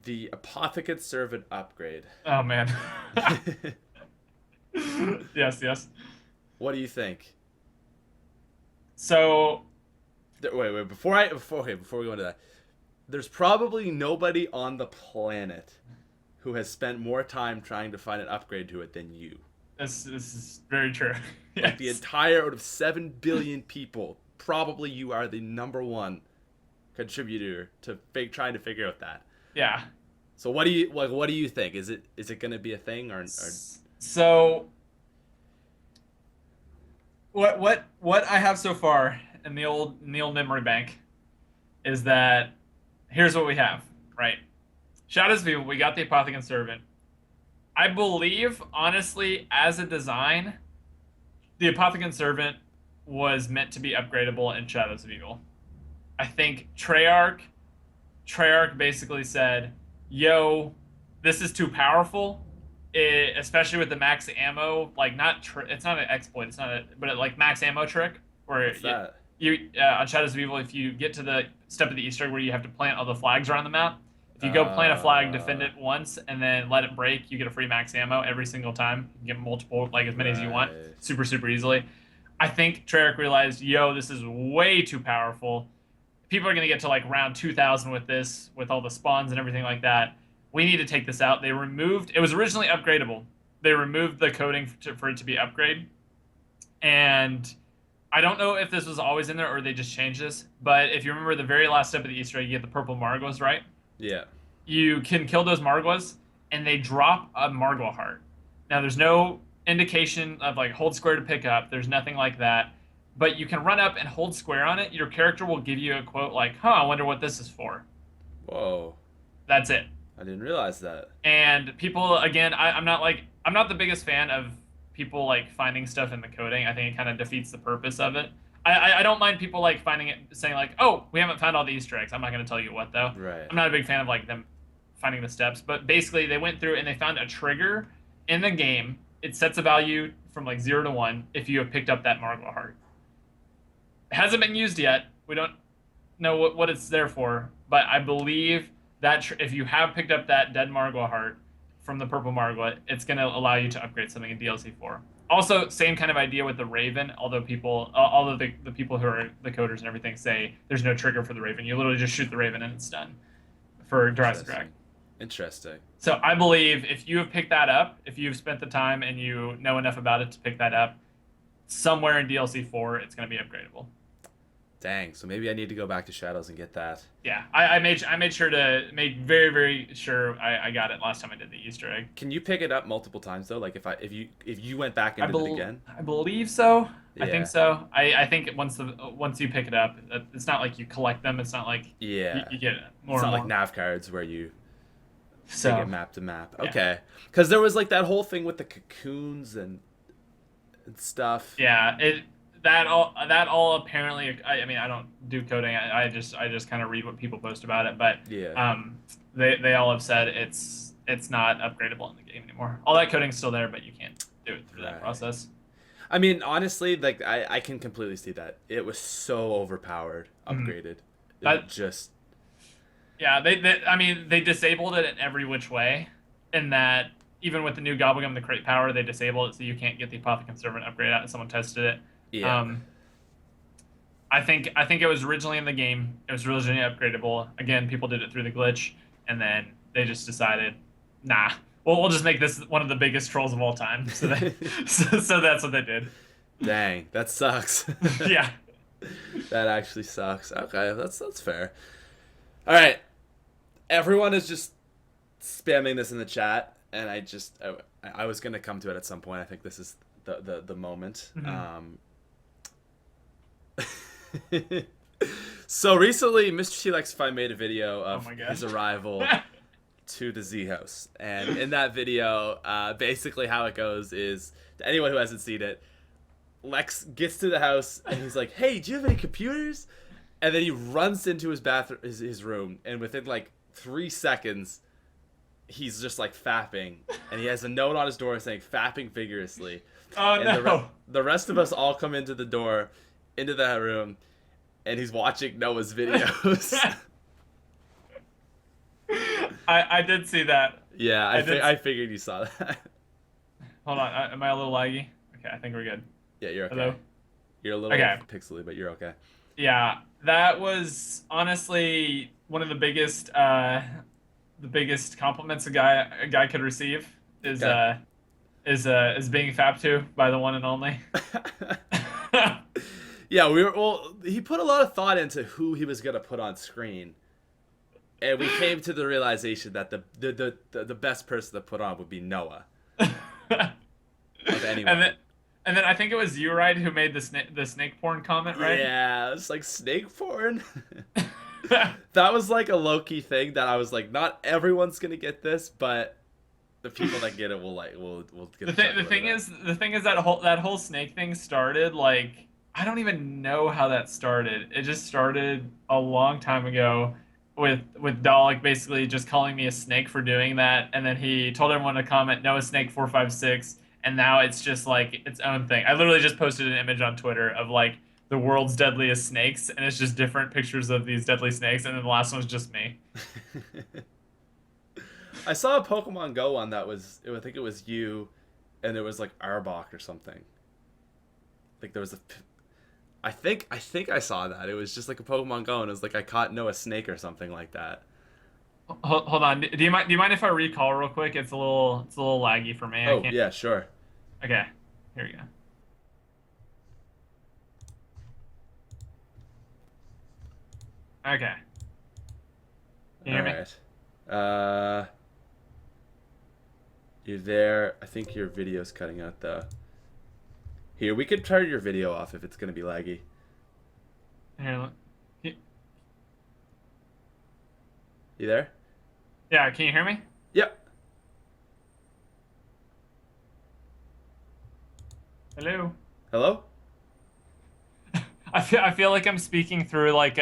The Apothecant Servant upgrade. Oh man. Yes. What do you think? So wait, before we go into that, there's probably nobody on the planet who has spent more time trying to find an upgrade to it than you. This is very true. Yes. Like the entire out of 7 billion people, probably you are the number one contributor to trying to figure out that. Yeah. So what do you think? Is it going to be a thing or So what I have so far in the old memory bank is that here's what we have, right? Shadows of Evil, we got the Apothecant Servant. I believe, honestly, as a design, the Apothecant Servant was meant to be upgradable in Shadows of Evil. I think Treyarch basically said, yo, this is too powerful, especially with the max ammo, like it's not an exploit, but like max ammo trick, where you on Shadows of Evil, if you get to the step of the Easter egg where you have to plant all the flags around the map, if you go plant a flag, defend it once, and then let it break, you get a free max ammo every single time. You get multiple, like as many as you want, super easily. I think Treyarch realized, yo, this is way too powerful. People are going to get to like round 2000 with this, with all the spawns and everything like that. We need to take this out. It was originally upgradable. They removed the coding for it to be upgrade. And I don't know if this was always in there or they just changed this, but if you remember the very last step of the Easter egg, you get the purple Margwas, right? Yeah. You can kill those Margwas, and they drop a Margwa heart. Now there's no indication of like hold square to pick up. There's nothing like that. But you can run up and hold square on it. Your character will give you a quote like, "Huh, I wonder what this is for." Whoa. That's it. I didn't realize that. And people, again, I'm not the biggest fan of people like finding stuff in the coding. I think it kind of defeats the purpose of it. I don't mind people like finding it, saying like, "Oh, we haven't found all the Easter eggs." I'm not going to tell you what though. Right. I'm not a big fan of like them finding the steps, but basically they went through and they found a trigger in the game. It sets a value from like 0 to 1 if you have picked up that Margwa heart. It hasn't been used yet. We don't know what it's there for, but I believe that if you have picked up that dead Margwa heart from the purple Margwa, it's going to allow you to upgrade something in DLC 4. Also, same kind of idea with the Raven, although the people who are the coders and everything say there's no trigger for the Raven. You literally just shoot the Raven and it's done for Jurassic Rack. Interesting. So I believe if you have picked that up, if you've spent the time and you know enough about it to pick that up, somewhere in DLC 4, it's going to be upgradable. Dang. So maybe I need to go back to Shadows and get that. Yeah, I made very, very sure I got it last time I did the Easter egg. Can you pick it up multiple times though? Like if you went back and did it again? I believe so. Yeah. I think so. I think once you pick it up, it's not like you collect them. It's not like you get more. It's not and more. like nav cards where you So take it map to map. Yeah. Okay. Because there was like that whole thing with the cocoons and stuff. yeah, that all apparently. I mean, I don't do coding. I just kind of read what people post about it. But Yeah. they all have said it's not upgradable in the game anymore. All that coding's still there, but you can't do it through that process. I mean, honestly, like I can completely see that. It was so overpowered, upgraded. That just. Yeah, they disabled it in every which way, in that even with the new Gobblegum, the crate power, they disabled it so you can't get the Apothecon Servant upgrade out. Someone tested it. Yeah. I think it was originally in the game. It was originally upgradable. Again, people did it through the glitch, and then they just decided, nah, we'll just make this one of the biggest trolls of all time. So so that's what they did. Dang, that sucks. Yeah. That actually sucks. Okay, that's fair. All right, everyone is just spamming this in the chat, and I was gonna come to it at some point. I think this is the moment. Mm-hmm. So recently, Mr. T-Lexify made a video of Oh his arrival to the Z house, and in that video, basically how it goes is, to anyone who hasn't seen it, Lex gets to the house and he's like, "Hey, do you have any computers?" And then he runs into his bathroom, his room, and within like 3 seconds, he's just like fapping, and he has a note on his door saying "fapping vigorously." Oh and no! The rest of us all come into the door, into that room, and he's watching Noah's videos. I did see that. Yeah, I figured you saw that. Hold on, am I a little laggy? Okay, I think we're good. Yeah, you're okay. Hello? You're a little pixely, but you're okay. Yeah, that was honestly one of the biggest compliments a guy could receive is being fapped to by the one and only. Yeah, he put a lot of thought into who he was gonna put on screen, and we came to the realization that the best person to put on would be Noah. Of anyone. And then I think it was you, right, who made the snake porn comment, right? Yeah, it's like snake porn. That was like a low-key thing that I was like, not everyone's gonna get this, but the people that get it will get it. The thing is that whole snake thing started like, I don't even know how that started. It just started a long time ago with Dalek basically just calling me a snake for doing that, and then he told everyone to comment "No, a snake 456," and now it's just like its own thing. I literally just posted an image on Twitter of like the world's deadliest snakes, and it's just different pictures of these deadly snakes, and then the last one was just me. I saw a Pokemon Go one I think it was you, and there was like Arbok or something. Like there was I think I saw that. It was just like a Pokemon Go, and it was like I caught Noah snake or something like that. Hold on. Do you mind if I recall real quick? It's a little laggy for me. Oh, yeah, sure. Okay. Here we go. Okay. Can you hear me? All right. You're there. I think your video's cutting out though. Here, we could turn your video off if it's gonna be laggy. Here, You there? yeah, can you hear me? Yep. Hello. Hello? I feel like I'm speaking through like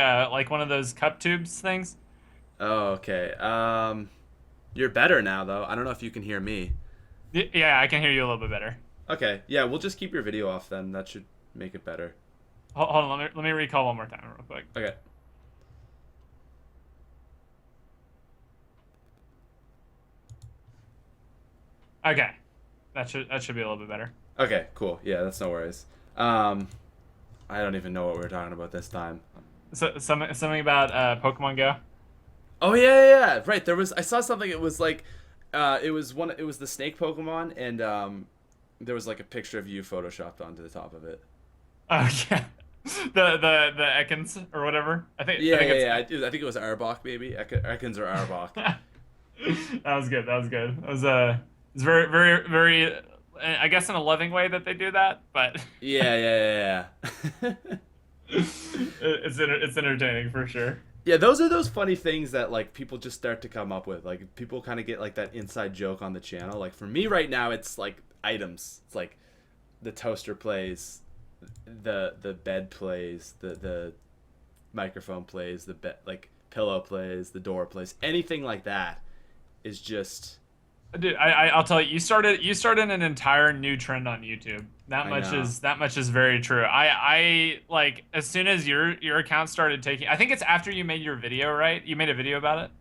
one of those cup tubes things. Oh, okay. You're better now though. I don't know if you can hear me. Yeah, I can hear you a little bit better. Okay. Yeah, we'll just keep your video off then. That should make it better. Hold on, let me recall one more time real quick. Okay. Okay, that should be a little bit better. Okay, cool. Yeah, that's no worries. I don't even know what we were talking about this time. So something about Pokemon Go. Oh yeah. Right. I saw something. It was like, it was the snake Pokemon, and there was like a picture of you photoshopped onto the top of it. Oh yeah, the Ekans or whatever. I think I think it was Arbok maybe. Ekans or Arbok. That was good. It was very very very. I guess in a loving way that they do that, but Yeah. it's entertaining for sure. Yeah, those are those funny things that like people just start to come up with. Like people kind of get like that inside joke on the channel. Like for me right now, it's like items. It's like the toaster plays, the bed plays, the microphone plays, the like pillow plays, the door plays. Anything like that is just. Dude, I'll tell you, you started an entire new trend on YouTube. That much is very true. I like as soon as your account started taking, I think it's after you made your video, right? You made a video about it?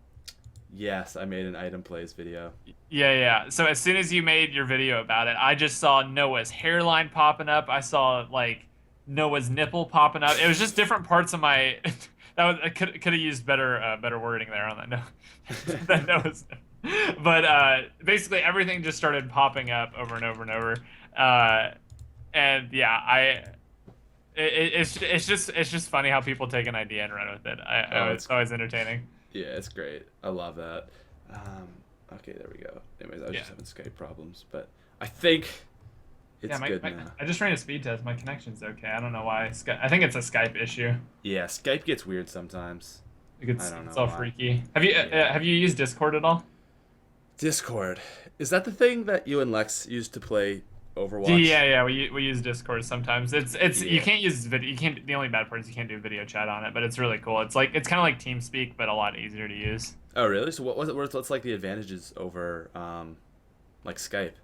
Yes, I made an item plays video. Yeah. So as soon as you made your video about it, I just saw Noah's hairline popping up. I saw like Noah's nipple popping up. It was just different parts of my I could have used better wording there on that note. Than Noah's nipple. But basically everything just started popping up over and over and over, and yeah, it's just funny how people take an idea and run with it. It's always entertaining. Yeah, it's great. I love that. Okay, there we go. Anyways, I was just having Skype problems, but I think it's good now. I just ran a speed test. My connection's okay. I don't know why. I think it's a Skype issue. Yeah, Skype gets weird sometimes. It's all freaky. Have you used Discord at all? Discord, is that the thing that you and Lex used to play Overwatch? Yeah. We use Discord sometimes. You can't use video. You can't. The only bad part is you can't do video chat on it, but it's really cool. It's kind of like TeamSpeak, but a lot easier to use. Oh really? So what's like the advantages over like Skype?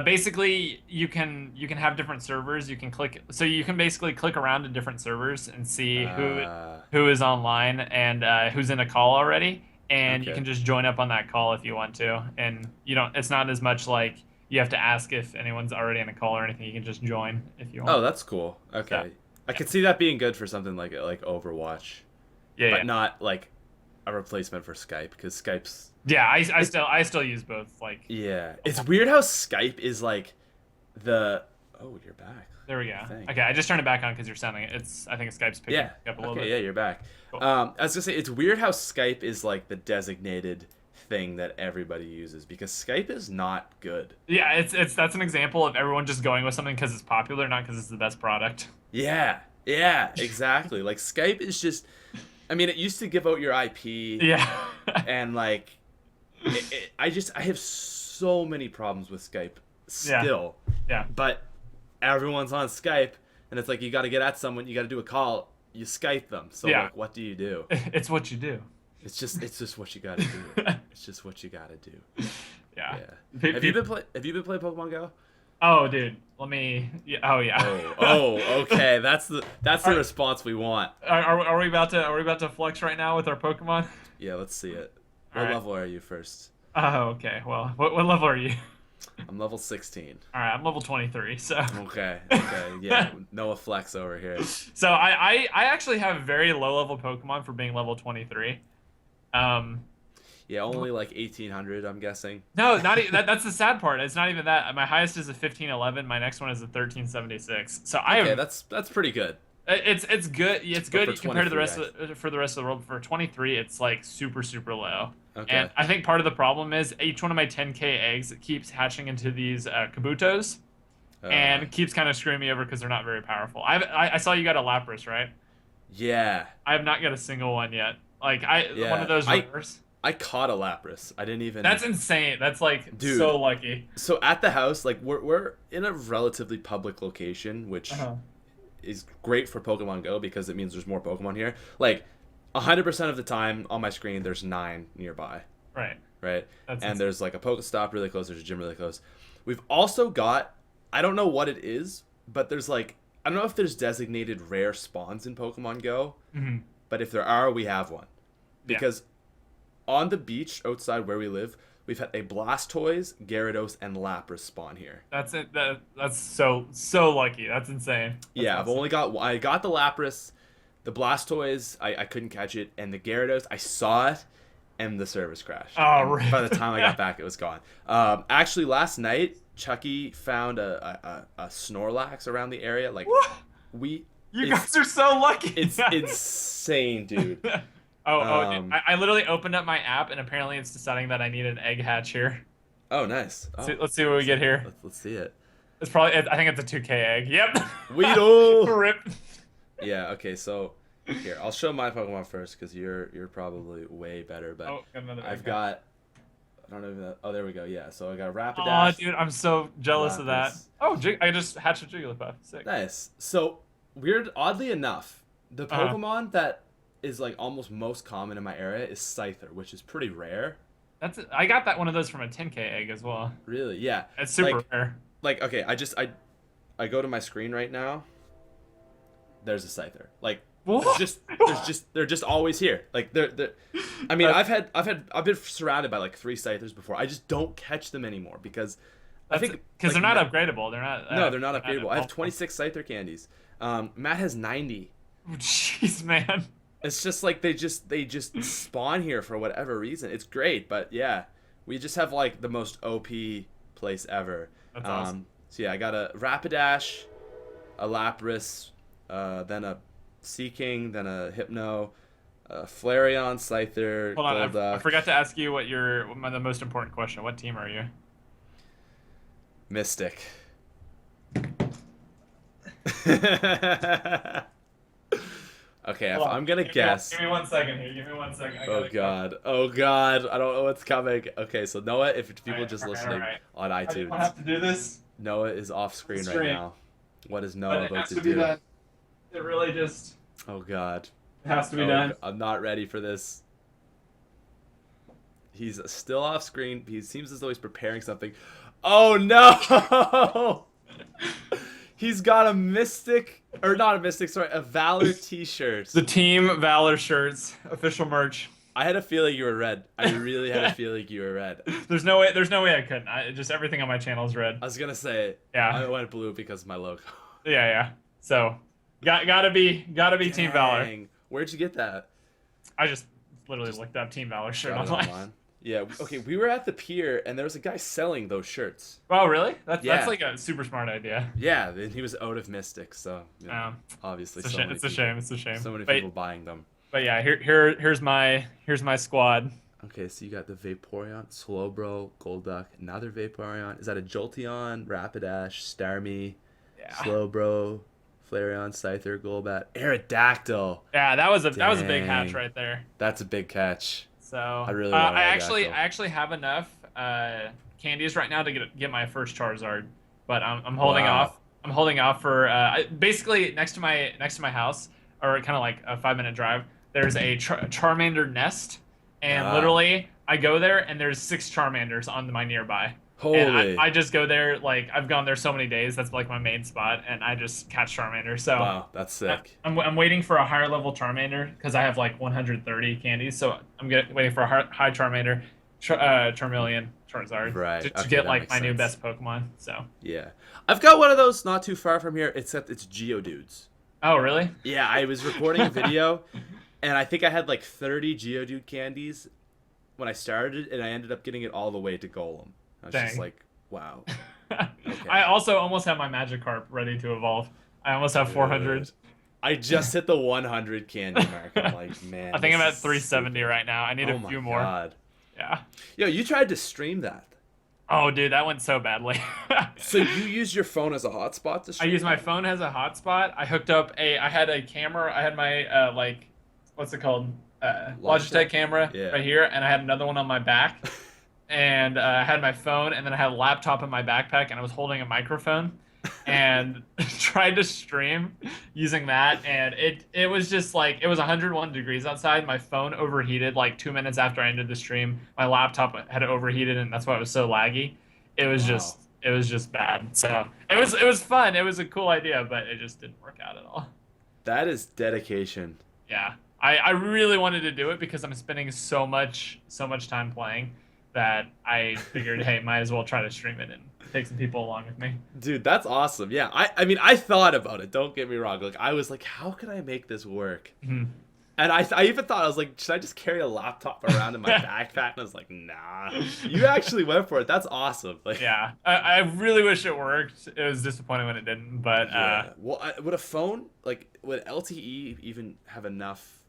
Basically, you can have different servers. You can basically click around to different servers and see who is online and who's in a call already. And you can just join up on that call if you want to, and it's not as much like you have to ask if anyone's already in a call or anything. You can just join if you want. Oh, that's cool. Okay, I could see that being good for something like Overwatch. But not like a replacement for Skype, because Skype's. Yeah, I still use both. Like. Yeah, it's weird how Skype is like the. Oh, you're back. There we go. Okay, I just turned it back on because you're sounding it. I think Skype's picking up a little bit. Yeah, you're back. Cool. I was gonna say it's weird how Skype is like the designated thing that everybody uses, because Skype is not good. Yeah, that's an example of everyone just going with something because it's popular, not because it's the best product. Yeah, exactly. Like Skype is just. I mean, it used to give out your IP. Yeah. And like, I have so many problems with Skype still. Yeah. But everyone's on Skype, and it's like you got to get at someone, you got to do a call, you Skype them. So like, what do you do? It's what you do. It's just what you got to do. It's just what you got to do. Yeah. Have you been playing Pokemon Go? Oh, dude. Let me. Yeah. Oh, yeah. Oh, okay. That's the response we want. Are we about to flex right now with our Pokemon? Yeah, let's see it. What level are you first? Oh, okay. Well, what level are you? I'm level 16. All right, I'm level 23. So. Okay. Yeah, Noah flex over here. So I actually have very low level Pokemon for being level 23. Yeah, only like 1800, I'm guessing. No, not that's the sad part. It's not even that. My highest is a 1511. My next one is a 1376. So that's pretty good. It's good. It's But good for compared to the 23, for the rest of the world. For 23, it's like super low. okay. And I think part of the problem is each one of my 10K eggs keeps hatching into these kabutos Uh, and keeps kind of screwing me over because they're not very powerful. I saw you got a Lapras, right? yeah, I have not got a single one yet. Like one of yeah. those I rares. I caught a Lapras. I didn't even. That's insane. That's like Dude. so lucky. So at the house, like we're in a relatively public location, which Uh-huh. is great for Pokemon Go because it means there's more Pokemon here. Like 100% of the time on my screen, there's 9 nearby, Right. right? That's And insane. there's like a Pokestop really close. There's a gym really close. We've also got, I don't know what it is, but there's like, I don't know if there's designated rare spawns in Pokemon Go, Hmm. but if there are, we have one. Yeah. Because on the beach outside where we live, we've had a Blastoise, Gyarados, and Lapras spawn here. That's it. That's so lucky. That's insane. That's Yeah, I've awesome. only got, I got the Lapras, the Blastoise, I couldn't catch it, and the Gyarados, I saw it, and the service crashed. Oh, And right. by the time I got back, it was gone. Actually, last night, Chucky found a Snorlax around the area. Like, What? we, You it's, guys are so lucky. it's insane, dude. Oh, I literally opened up my app and apparently it's deciding that I need an egg hatch here. Oh, nice. Oh, Let's see what we get here. let's see it. It's probably, I think it's a 2K egg. Yep. Weedle! Rip. Yeah, okay, so here, I'll show my Pokemon first because you're probably way better, but Oh, got another egg I've hatch. got, I don't know if that, oh, there we go, yeah, so I got Oh, Rapidash. dude, I'm so jealous of that. Lapras. Oh, I just hatched a Jigglypuff. Sick. Nice. So, oddly enough, the Uh-huh. Pokemon that is like almost most common in my area is Scyther, which is pretty rare. I got that one of those from a 10K egg as well. Really, yeah. It's super Like- rare. Like, okay, I go to my screen right now. There's a Scyther. Like, What? they're just always here. Like they're I mean, I've been surrounded by like 3 Scythers before. I just don't catch them anymore because I think because like, they're not Matt- upgradable. They're not. No, they're not upgradable. I have evolvable. 26 Scyther candies. Matt has 90. Jeez, man. It's just like they just spawn here for whatever reason. It's great, but yeah, we just have like the most OP place ever. That's awesome. So yeah, I got a Rapidash, a Lapras, then a Seaking, then a Hypno, a Flareon, Scyther, Hold on, I Golduck, forgot to ask you the most important question. What team are you? Mystic. Okay, if Hold on. I'm gonna guess. Give me 1 second here. Give me 1 second. Oh god. Oh god. I don't know what's coming. Okay, so Noah, if people Alright, just alright, listening alright. on I don't iTunes, have to do this. Noah is off screen right Stream. now. What is But Noah it about has to to be do? done. It really just Oh god. has to be Oh, done. I'm not ready for this. He's still off screen. He seems as though he's preparing something. Oh no! He's got a Mystic, or not a Mystic, sorry, a Valor t-shirt. The Team Valor shirts, official merch. I had a feeling you were red. I really had a feeling you were red. There's no way I couldn't. Just everything on my channel is red. I was gonna say, Yeah. I went blue because of my logo. Yeah. So, gotta be Team Valor. Dang. Where'd you get that? I just literally looked up Team Valor shirt Got it online. online? Yeah, okay, we were at the pier, and there was a guy selling those shirts. Oh, really? That's Yeah. like a super smart idea. Yeah, and he was out of Mystic, so you know, obviously It's a so shame. many It's a people- shame. It's a shame. So many but, people buying them. But yeah, here's my squad. Okay, so you got the Vaporeon, Slowbro, Golduck, another Vaporeon. Is that a Jolteon, Rapidash, Starmie, Yeah. Slowbro, Flareon, Scyther, Golbat, Aerodactyl? Yeah, that was a big hatch Dang. right there. That's a big catch. So I really want I Aerodactyl. actually have enough candies right now to get my first Charizard, but I'm holding Wow. off. I'm holding off for basically next to my house, or kind of like a 5-minute drive. There's a Charmander nest, and Ah. literally I go there and there's 6 Charmanders on my nearby. Holy. And I just go there, like, I've gone there so many days. That's like my main spot, and I just catch Charmander. So Wow, that's sick. I'm waiting for a higher level Charmander because I have like 130 candies. So I'm waiting for a high Charmander, Charmeleon, Charizard, Right, to okay, get that like makes my new sense. best Pokemon. So. Yeah. I've got one of those not too far from here, except it's Geodudes. Oh really? Yeah, I was recording a video, and I think I had like 30 Geodude candies when I started, and I ended up getting it all the way to Golem. I was just Dang. like, wow. I also almost have my Magikarp ready to evolve. I almost have 400. I just hit the 100 candy mark. I'm like, man. I think I'm this at is 370 stupid. right now. I need Oh a my few more. god. Yeah. Yo, you tried to stream that. Oh, dude, that went so badly. So you use your phone as a hotspot to I stream use my that? phone as a hotspot. I hooked up I had a camera. I had my like, what's it called? Logitech camera Yeah. right here, and I had another one on my back, and I had my phone, and then I had a laptop in my backpack, and I was holding a microphone, and tried to stream using that, and it was just like it was 101 degrees outside. My phone overheated like 2 minutes after I ended the stream. My laptop had overheated, and that's why it was so laggy. It was Wow. just bad. So it was fun. It was a cool idea, but it just didn't work out at all. That is dedication. Yeah. I really wanted to do it because I'm spending so much time playing that I figured, hey, might as well try to stream it and take some people along with me. Dude, that's awesome. Yeah, I mean, I thought about it. Don't get me wrong. Like, I was like, how can I make this work? Mm-hmm. And I even thought, I was like, should I just carry a laptop around in my backpack? And I was like, nah. You actually went for it. That's awesome. Like, Yeah. I really wish it worked. It was disappointing when it didn't, but yeah. Well, would a phone, like, would LTE even have enough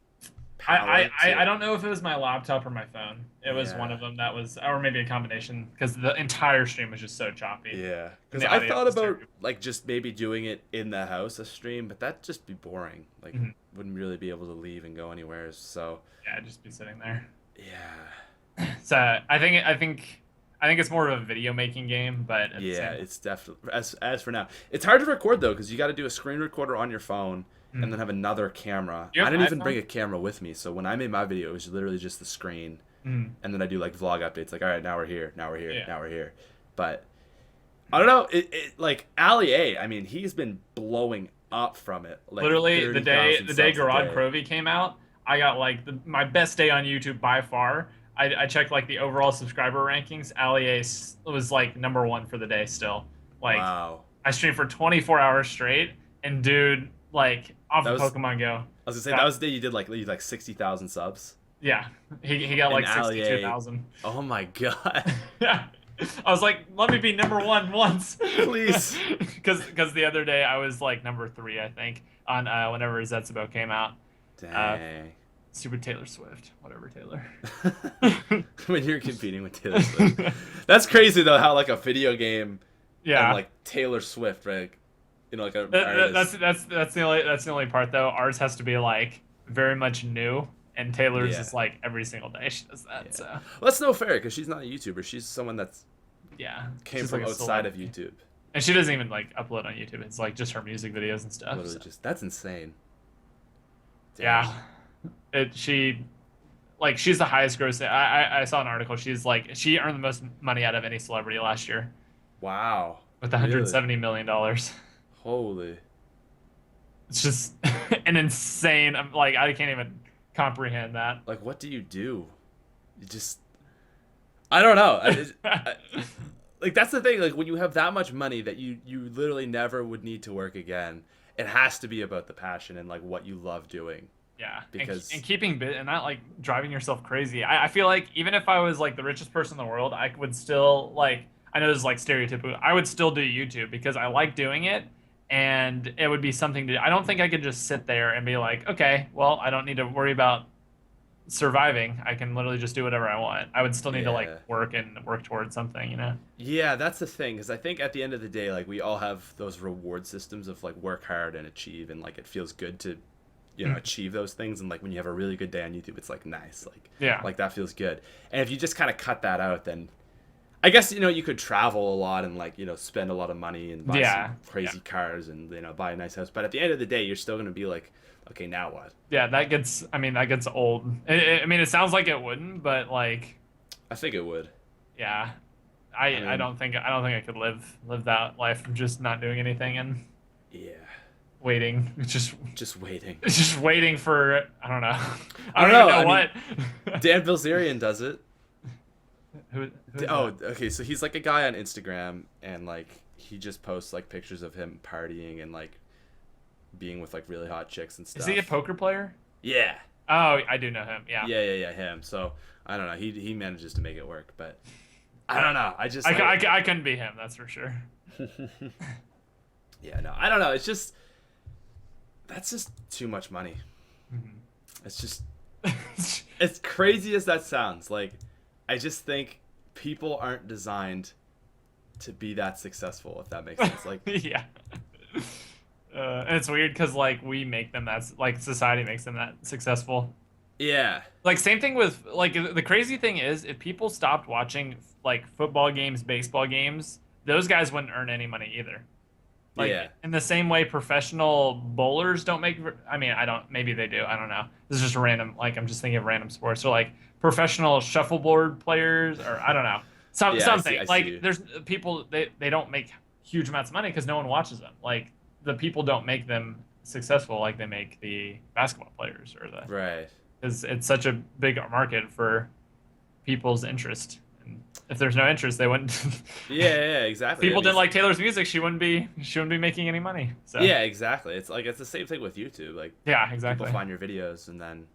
power? I don't know if it was my laptop or my phone. It was Yeah. one of them that was, or maybe a combination, because the entire stream was just so choppy. Yeah, because The I audio thought was about terrible. like just maybe doing it in the house a stream, but that'd just be boring. Like, Mhm. wouldn't really be able to leave and go anywhere. So Yeah, just be sitting there. yeah, So I think it's more of a video making game, but at the yeah, same it's definitely as for now. It's hard to record though because you got to do a screen recorder on your phone and then have another camera. You have I didn't an even iPhone? bring a camera with me, so when I made my video, it was literally just the screen, Mhm. and then I do like vlog updates, like all right, now we're here, now we're here, Yeah. now we're here. But I don't know, it like Ali A. I mean, he's been blowing up from it. Like Literally the day 30,000 subs a Garad day. Crovey came out, I got like my best day on YouTube by far. I checked like the overall subscriber rankings. Ali Ace was like #1 for the day still. Like Wow. I streamed for 24 hours straight, and dude, like off That of was- Pokemon Go. I was gonna say that was the day you did like 60,000 subs. Yeah, he got like And Ali A. 62,000. Oh my god. Yeah. I was like, let me be #1 once. Please. Because the other day I was like #3, I think, on whenever Zetsubo came out. Dang. Stupid Taylor Swift. Whatever, Taylor. When you're competing with Taylor Swift. That's crazy though, how like a video game Yeah. and like Taylor Swift, right? You know, like a That's the only part though. Ours has to be like very much new, and Taylor's Yeah. is like every single day she does that. Yeah. So Well, that's no fair because she's not a YouTuber. She's someone that's yeah, came she's from like a outside of celebrity. YouTube. And she doesn't even like upload on YouTube. It's like just her music videos and stuff. Literally so. just that's insane. Damn. Yeah, she's the highest grossing. I saw an article. She earned the most money out of any celebrity last year Wow. with Really? $170 million. Holy. It's just an insane. I'm like I can't even comprehend that. Like, what do? You just, I don't know. Like, that's the thing. Like, when you have that much money that you literally never would need to work again, it has to be about the passion and like what you love doing. Yeah, Because- and keeping bit and not like driving yourself crazy. I feel like even if I was like the richest person in the world, I would still like. I know this is like stereotypical. I would still do YouTube because I like doing it, and it would be something to. I don't think I could just sit there and be like, okay, well, I don't need to worry about surviving. I can literally just do whatever I want. I would still need to Yeah. like work towards something, you know. Yeah, that's the thing. Because I think at the end of the day, like we all have those reward systems of like work hard and achieve, and like it feels good to, you know, achieve those things. And like when you have a really good day on YouTube, it's like nice, like Yeah. like that feels good. And if you just kind of cut that out, then I guess you know you could travel a lot and like you know spend a lot of money and buy Yeah. some crazy cars and you know buy a nice house. But at the end of the day, you're still gonna be like, okay, now what? Yeah, that gets. I mean, that gets old. I mean, it sounds like it wouldn't, but like, I think it would. yeah, I I mean- don't think I could live that life of just not doing anything and Yeah, waiting, just waiting. just waiting for I don't know. I I don't don't know, even know I what. Dan Bilzerian does it. who is Oh, that? okay. So he's like a guy on Instagram, and like he just posts like pictures of him partying and like being with like really hot chicks and stuff. Is he a poker player? Yeah. Oh, I do know him. Yeah. Yeah, him. So I don't know. He manages to make it work, but I don't know. I just I couldn't be him. That's for sure. yeah, no, I don't know. It's just that's just too much money. Mm-hmm. It's just, as crazy as that sounds, like, I just think people aren't designed to be that successful, if that makes sense. Like, Yeah. And it's weird because like we make them like society makes them that successful. yeah, Like same thing with like the crazy thing is if people stopped watching like football games, baseball games, those guys wouldn't earn any money either. Like yeah, in the same way professional bowlers don't make I mean, I don't maybe they do. I don't know. This is just random like I'm just thinking of random sports. So like professional shuffleboard players or I don't know. yeah. Something. I see Like you. there's people they don't make huge amounts of money cuz no one watches them. Like the people don't make them successful like they make the basketball players or the Right. cuz it's such a big market for people's interest. And if there's no interest, they wouldn't Yeah, exactly. I people mean, didn't like Taylor's music, she wouldn't be making any money. So yeah, exactly. It's like it's the same thing with YouTube. Like, yeah, people exactly. find your videos and then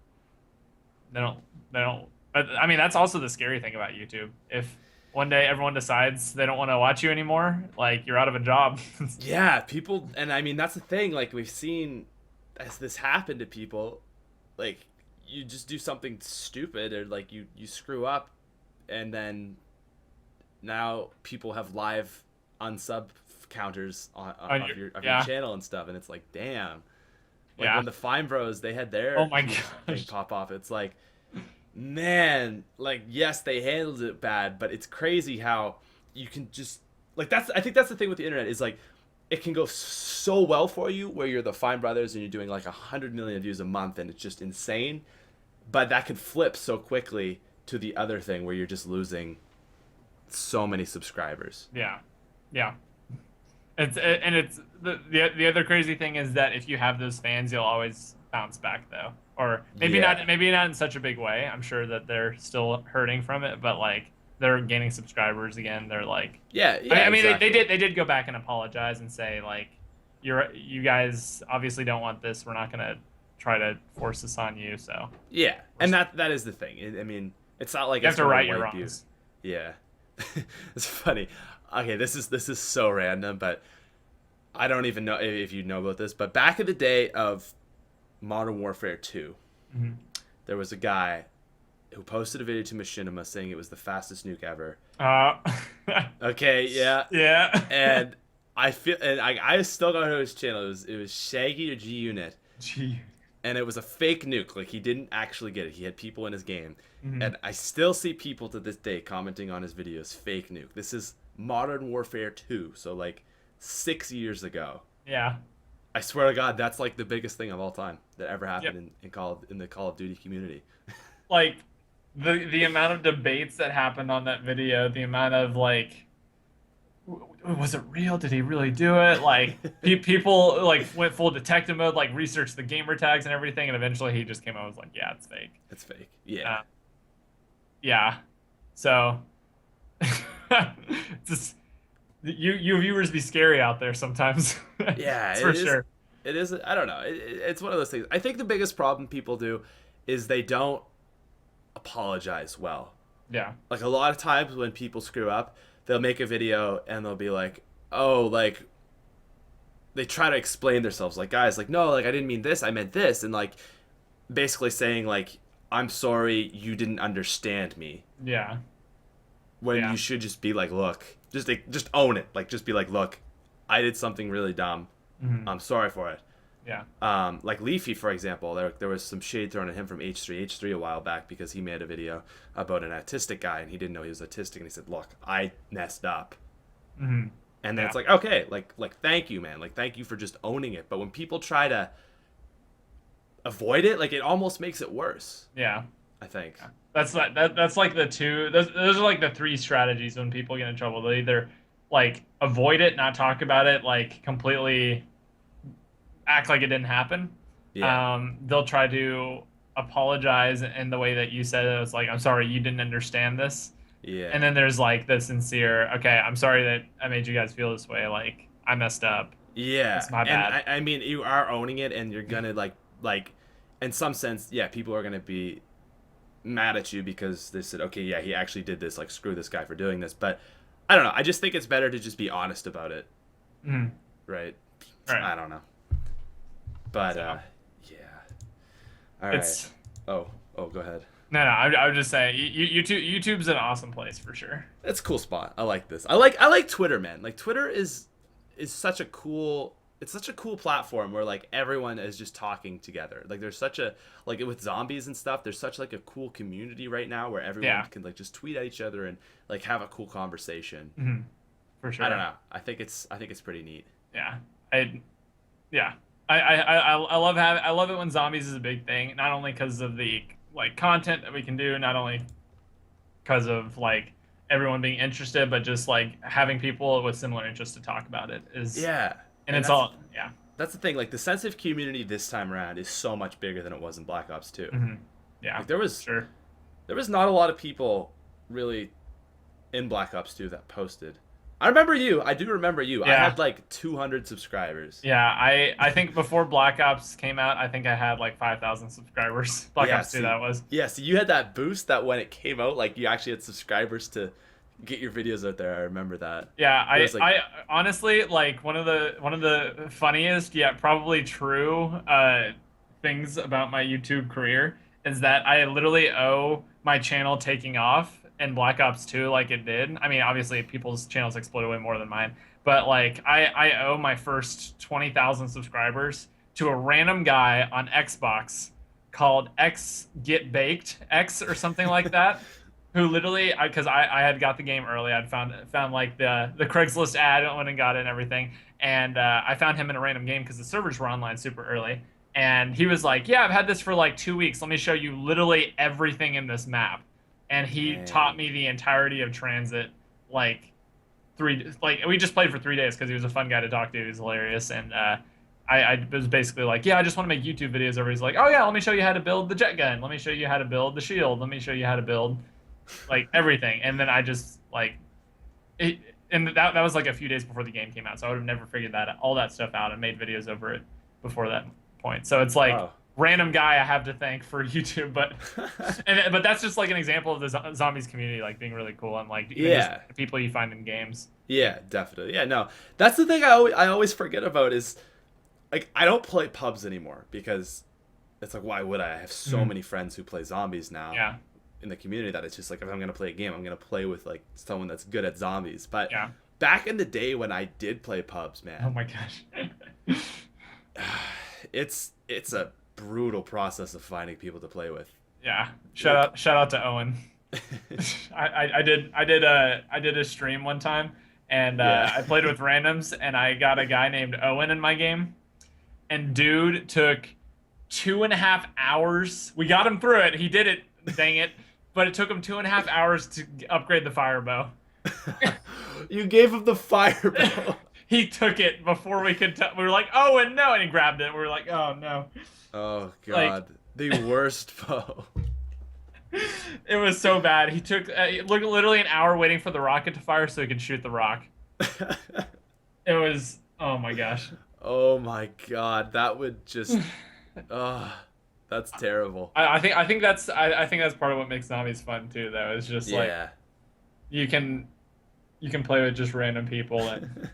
They don't. But, I mean, that's also the scary thing about YouTube. If one day everyone decides they don't want to watch you anymore, like you're out of a job. yeah, people, and I mean that's the thing. Like we've seen as this happen to people, like you just do something stupid or like you screw up, and then now people have live unsub counters On of your your yeah channel and stuff, and it's like damn. Like yeah. when the Fine Bros they had their Oh my huge thing gosh. pop off, it's like, man, like yes they handled it bad, but it's crazy how you can just like I think that's the thing with the internet is like it can go so well for you where you're the Fine Brothers and you're doing like 100 million views a month and it's just insane, but that can flip so quickly to the other thing where you're just losing so many subscribers. Yeah, yeah. It's the other crazy thing is that if you have those fans, you'll always bounce back though, or Yeah, maybe not in such a big way. I'm sure that they're still hurting from it, but like they're gaining subscribers again. They're like, yeah, I mean exactly. they did go back and apologize and say like you guys obviously don't want this. We're not gonna try to force this on you. So Yeah, and that is the thing. I mean, it's not like you have it's to going right to your wipe you. wrongs. Yeah, it's funny. Okay, this is so random, but I don't even know if you know about this. But back in the day of Modern Warfare 2, Mm-hmm. there was a guy who posted a video to Machinima saying it was the fastest nuke ever. Uh, Okay, yeah, yeah. and I feel and I still got to his channel. It was Shaggy or G Unit, Gee. and it was a fake nuke. Like he didn't actually get it. He had people in his game, Mm-hmm. and I still see people to this day commenting on his videos. Fake nuke. This is Modern Warfare 2, so like 6 years ago. Yeah. I swear to God, that's like the biggest thing of all time that ever Yep. happened in the Call of Duty community. Like the amount of debates that happened on that video, the amount of like was it real? Did he really do it? Like people like went full detective mode, like researched the gamer tags and everything, and eventually he just came out and was like, "Yeah, it's fake." It's fake. Yeah. Yeah. So just you viewers be scary out there sometimes. Yeah, That's it for is. sure. It is. I don't know. It's one of those things. I think the biggest problem people do is they don't apologize well. Yeah. Like a lot of times when people screw up, they'll make a video and they'll be like, "Oh, like," they try to explain themselves. Like, guys, like, no, like I didn't mean this. I meant this, and like basically saying like, "I'm sorry, you didn't understand me." Yeah. When Yeah. you should just be like, "Look, just own it. Like, just be like, look, I did something really dumb. Mhm. I'm sorry for it." Yeah. Like Leafy, for example, there was some shade thrown at him from H3 a while back because he made a video about an autistic guy and he didn't know he was autistic, and he said, "Look, I messed up." Hmm. And then Yeah. it's like, okay, like thank you, man, like thank you for just owning it. But when people try to avoid it, like it almost makes it worse. Yeah. I think. That's that's like the two those are like the three strategies when people get in trouble. They either like avoid it, not talk about it, like completely act like it didn't happen. Yeah. They'll try to apologize in the way that you said it. It was like, I'm sorry, you didn't understand this. Yeah. And then there's like the sincere, okay, I'm sorry that I made you guys feel this way. Like I messed up. Yeah. It's my And bad. I mean, you are owning it, and you're gonna like, in some sense, yeah, people are gonna be mad at you because they said, okay, yeah, he actually did this. Like, screw this guy for doing this. But I don't know. I just think it's better to just be honest about it, Mhm. right? Right. I don't know. But So yeah. All right. it's Go ahead. no. I would just say YouTube's an awesome place for sure. It's a cool spot. I like this. I like Twitter, man. Like Twitter is such a cool it's such a cool platform where like everyone is just talking together. Like there's such a like with zombies and stuff, there's such like a cool community right now where everyone Yeah. can like just tweet at each other and like have a cool conversation. Hmm. For sure. I don't know. I think it's pretty neat. Yeah. I yeah. I love it when zombies is a big thing, not only because of the like content that we can do, not only because of like everyone being interested, but just like having people with similar interests to talk about it is Yeah. and it's that's, all yeah. That's the thing. Like the sensitive community this time around is so much bigger than it was in Black Ops 2. Hmm. Yeah. Like there was Sure. not a lot of people really in Black Ops 2 that posted. I remember you. I do remember you. I Yeah. had like 200 subscribers. Yeah, I think before Black Ops came out, I think I had like 5,000 subscribers. Black Ops 2 that was. Yeah, so you had that boost that when it came out, like you actually had subscribers to get your videos out there. I remember that. Yeah, I I honestly like one of the funniest yet probably true things about my YouTube career is that I literally owe my channel taking off in Black Ops 2 like it did. I mean, obviously people's channels exploded way more than mine, but like I owe my first 20,000 subscribers to a random guy on Xbox called X Get Baked X or something like that. Who literally, because I had got the game early, I'd found like the Craigslist ad, went and got it and everything, and I found him in a random game because the servers were online super early, and he was like, "Yeah, I've had this for like 2 weeks. Let me show you literally everything in this map," and he taught me the entirety of Transit, like we just played for 3 days because he was a fun guy to talk to. He was hilarious, and I was basically like, "Yeah, I just want to make YouTube videos." Everybody's like, "Oh yeah, let me show you how to build the jet gun. Let me show you how to build the shield. Let me show you how to build." Like everything, and then I just like it, and that was like a few days before the game came out, so I would have never figured all that stuff out and made videos over it before that point. So it's like random guy I have to thank for YouTube, but but that's just like an example of the zombies community like being really cool and like just the people you find in games. Yeah, definitely. Yeah, no, that's the thing I always forget about is like I don't play pubs anymore because it's like why would I? I have so many friends who play zombies now. Yeah. In the community that it's just like if I'm gonna play a game, I'm gonna play with like someone that's good at zombies. But yeah. Back in the day when I did play pubs, man. Oh my gosh. it's a brutal process of finding people to play with. Yeah. Shout out to Owen. I did a stream one time and I played with randoms and I got a guy named Owen in my game, and dude took 2.5 hours. We got him through it. He did it. Dang it. But it took him 2.5 hours to upgrade the fire bow. You gave him the fire bow. He took it before we could. We were like, "Oh, and no," and he grabbed it. We were like, "Oh no." Oh god, the worst bow. It was so bad. He took literally an hour waiting for the rocket to fire so he could shoot the rock. It was. Oh my gosh. Oh my god, that would just. That's terrible. I think that's part of what makes zombies fun too, though. It's just like you can play with just random people. And...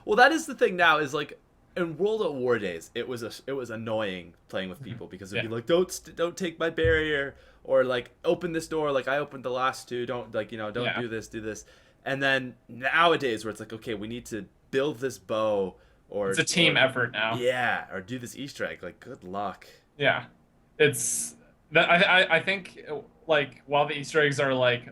Well, that is the thing now. Is like in World at War days, it was annoying playing with people because it'd be like don't take my barrier or like open this door like I opened the last two. Don't don't do this. And then nowadays where it's like okay, we need to build this bow or it's a team effort now. Yeah, or do this Easter egg. Like good luck. Yeah, it's that I think like while the Easter eggs are like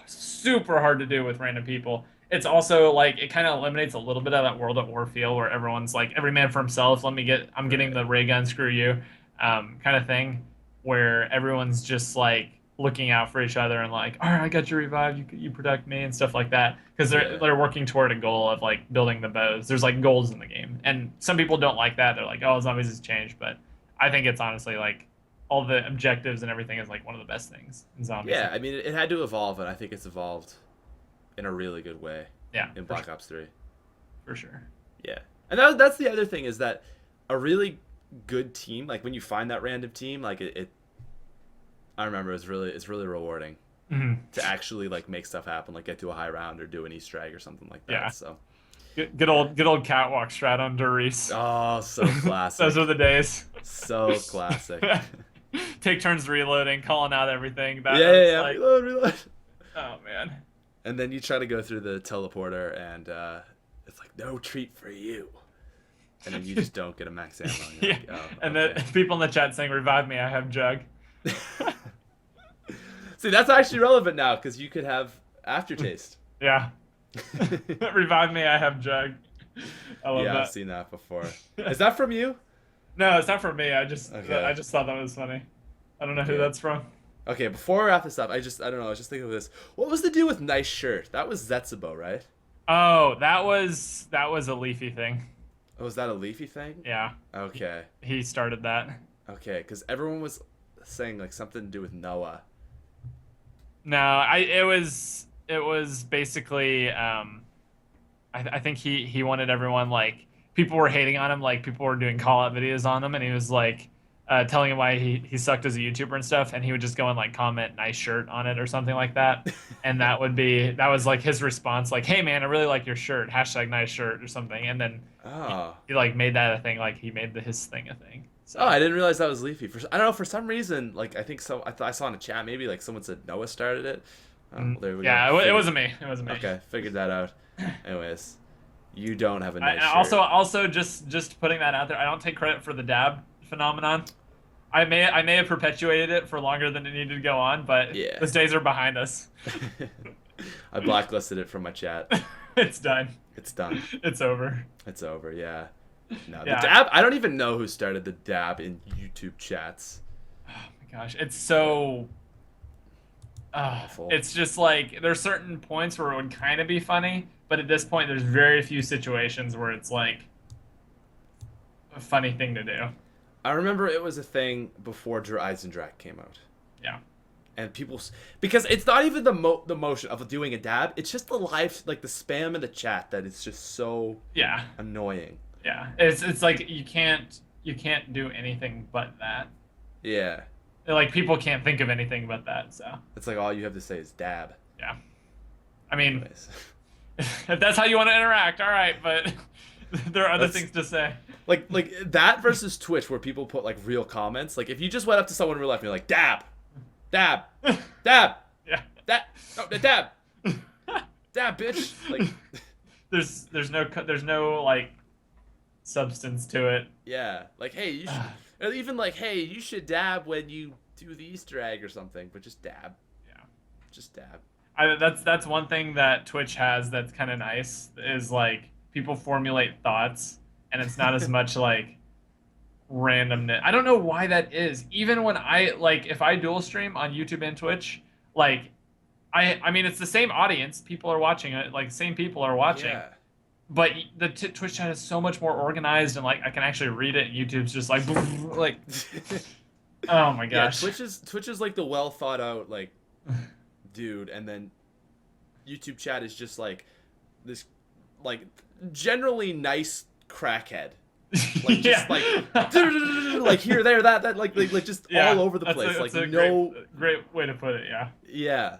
super hard to do with random people, it's also like it kind of eliminates a little bit of that World at War feel where everyone's like every man for himself. I'm getting the ray gun, screw you, kind of thing, where everyone's just like looking out for each other and like, all right, I got your revive, you protect me and stuff like that, because they're working toward a goal of like building the bows. There's like goals in the game, and some people don't like that. They're like, oh, zombies has changed, but I think it's honestly like all the objectives and everything is like one of the best things in zombies. Yeah, I mean it had to evolve, and I think it's evolved in a really good way. Yeah, in Black Ops 3. For sure. Yeah, and that's the other thing is that a really good team, like when you find that random team, like it I remember it's really rewarding to actually like make stuff happen, like get to a high round or do an Easter egg or something like that. Yeah. So Good old catwalk strat on Doris. Oh, so classic. Those were the days. So classic. Take turns reloading, calling out everything. Yeah. Like, Reload. oh man. And then you try to go through the teleporter, and it's like, no treat for you. And then you just don't get a max ammo. Yeah. Like, oh, and okay. the people in the chat saying, "Revive me, I have jug." See, that's actually relevant now because you could have aftertaste. Yeah. Revive me, I have jug. I love that. I've seen that before. Is that from you? No, it's not from me. I just thought that was funny. I don't know who that's from. Okay, before we wrap this up, I don't know. I was just thinking of this. What was the deal with nice shirt? That was Zetsubo, right? Oh, that was a Leafy thing. Oh, was that a Leafy thing? Yeah. Okay. He started that. Okay, because everyone was saying like something to do with Noah. No, it was basically I think he wanted everyone, like, people were hating on him, like people were doing call out videos on him, and he was like telling him why he sucked as a YouTuber and stuff, and he would just go and like comment nice shirt on it or something like that. And that was like his response, like, hey man, I really like your shirt, hashtag nice shirt or something. And then he like made that a thing, like he made his thing a thing. So. Oh, I didn't realize that was Leafy. I don't know, for some reason, like I think so. I saw in a chat maybe like someone said Noah started it. Well, there we go. It wasn't me. Okay, figured that out. Anyways, you don't have a nice shirt. Also just putting that out there, I don't take credit for the dab phenomenon. I may have perpetuated it for longer than it needed to go on, but those days are behind us. I blacklisted it from my chat. It's done. It's done. It's over. It's over, yeah. No, the dab, I don't even know who started the dab in YouTube chats. Oh my gosh, it's so it's just like there's certain points where it would kind of be funny, but at this point there's very few situations where it's like a funny thing to do. I remember it was a thing before Der Eisendrach came out. Yeah. And people, because it's not even the motion of doing a dab, it's just the live, like the spam in the chat that is just so annoying. Yeah, it's like you can't do anything but that. Yeah. Like people can't think of anything but that, so. It's like all you have to say is dab. Yeah. I mean, if that's how you want to interact, all right, but there are other things to say. Like that versus Twitch, where people put like real comments. Like if you just went up to someone in real life and you're like, dab, dab, dab, yeah, dab, dab, bitch. Like there's no like substance to it. Yeah, like hey, you should, or even like hey, you should dab when you do the Easter egg or something, but just dab. Yeah, just dab. That's one thing that Twitch has that's kind of nice, is like people formulate thoughts, and it's not as much like randomness. I don't know why that is. Even when if I dual stream on YouTube and Twitch, like I mean it's the same audience, people are watching it, like same people are watching. Yeah. But the Twitch chat is so much more organized, and like I can actually read it, and YouTube's just like like oh my gosh. Yeah, Twitch is like the well thought out like dude, and then YouTube chat is just like this like generally nice crackhead. Like just like here, there, that like just all over the place. That's a great way to put it, yeah. Yeah.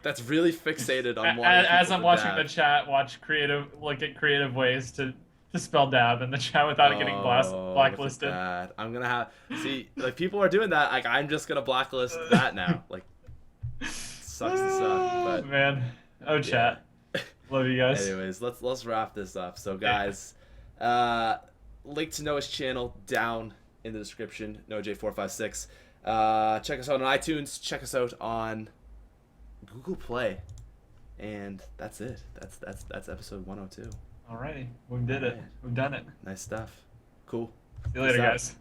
That's really fixated on one. As I'm watching the chat, get creative ways to spell dab in the chat without it getting blacklisted. I'm gonna like people are doing that. Like I'm just gonna blacklist that now. Like sucks to suck, but man, chat. Love you guys. Anyways, let's wrap this up. So guys, link to Noah's channel down in the description. NoahJ456. Check us out on iTunes. Check us out on Google Play, and that's it. That's episode 102. Alrighty, we did it. We've done it. Nice stuff. Cool. See you later, guys.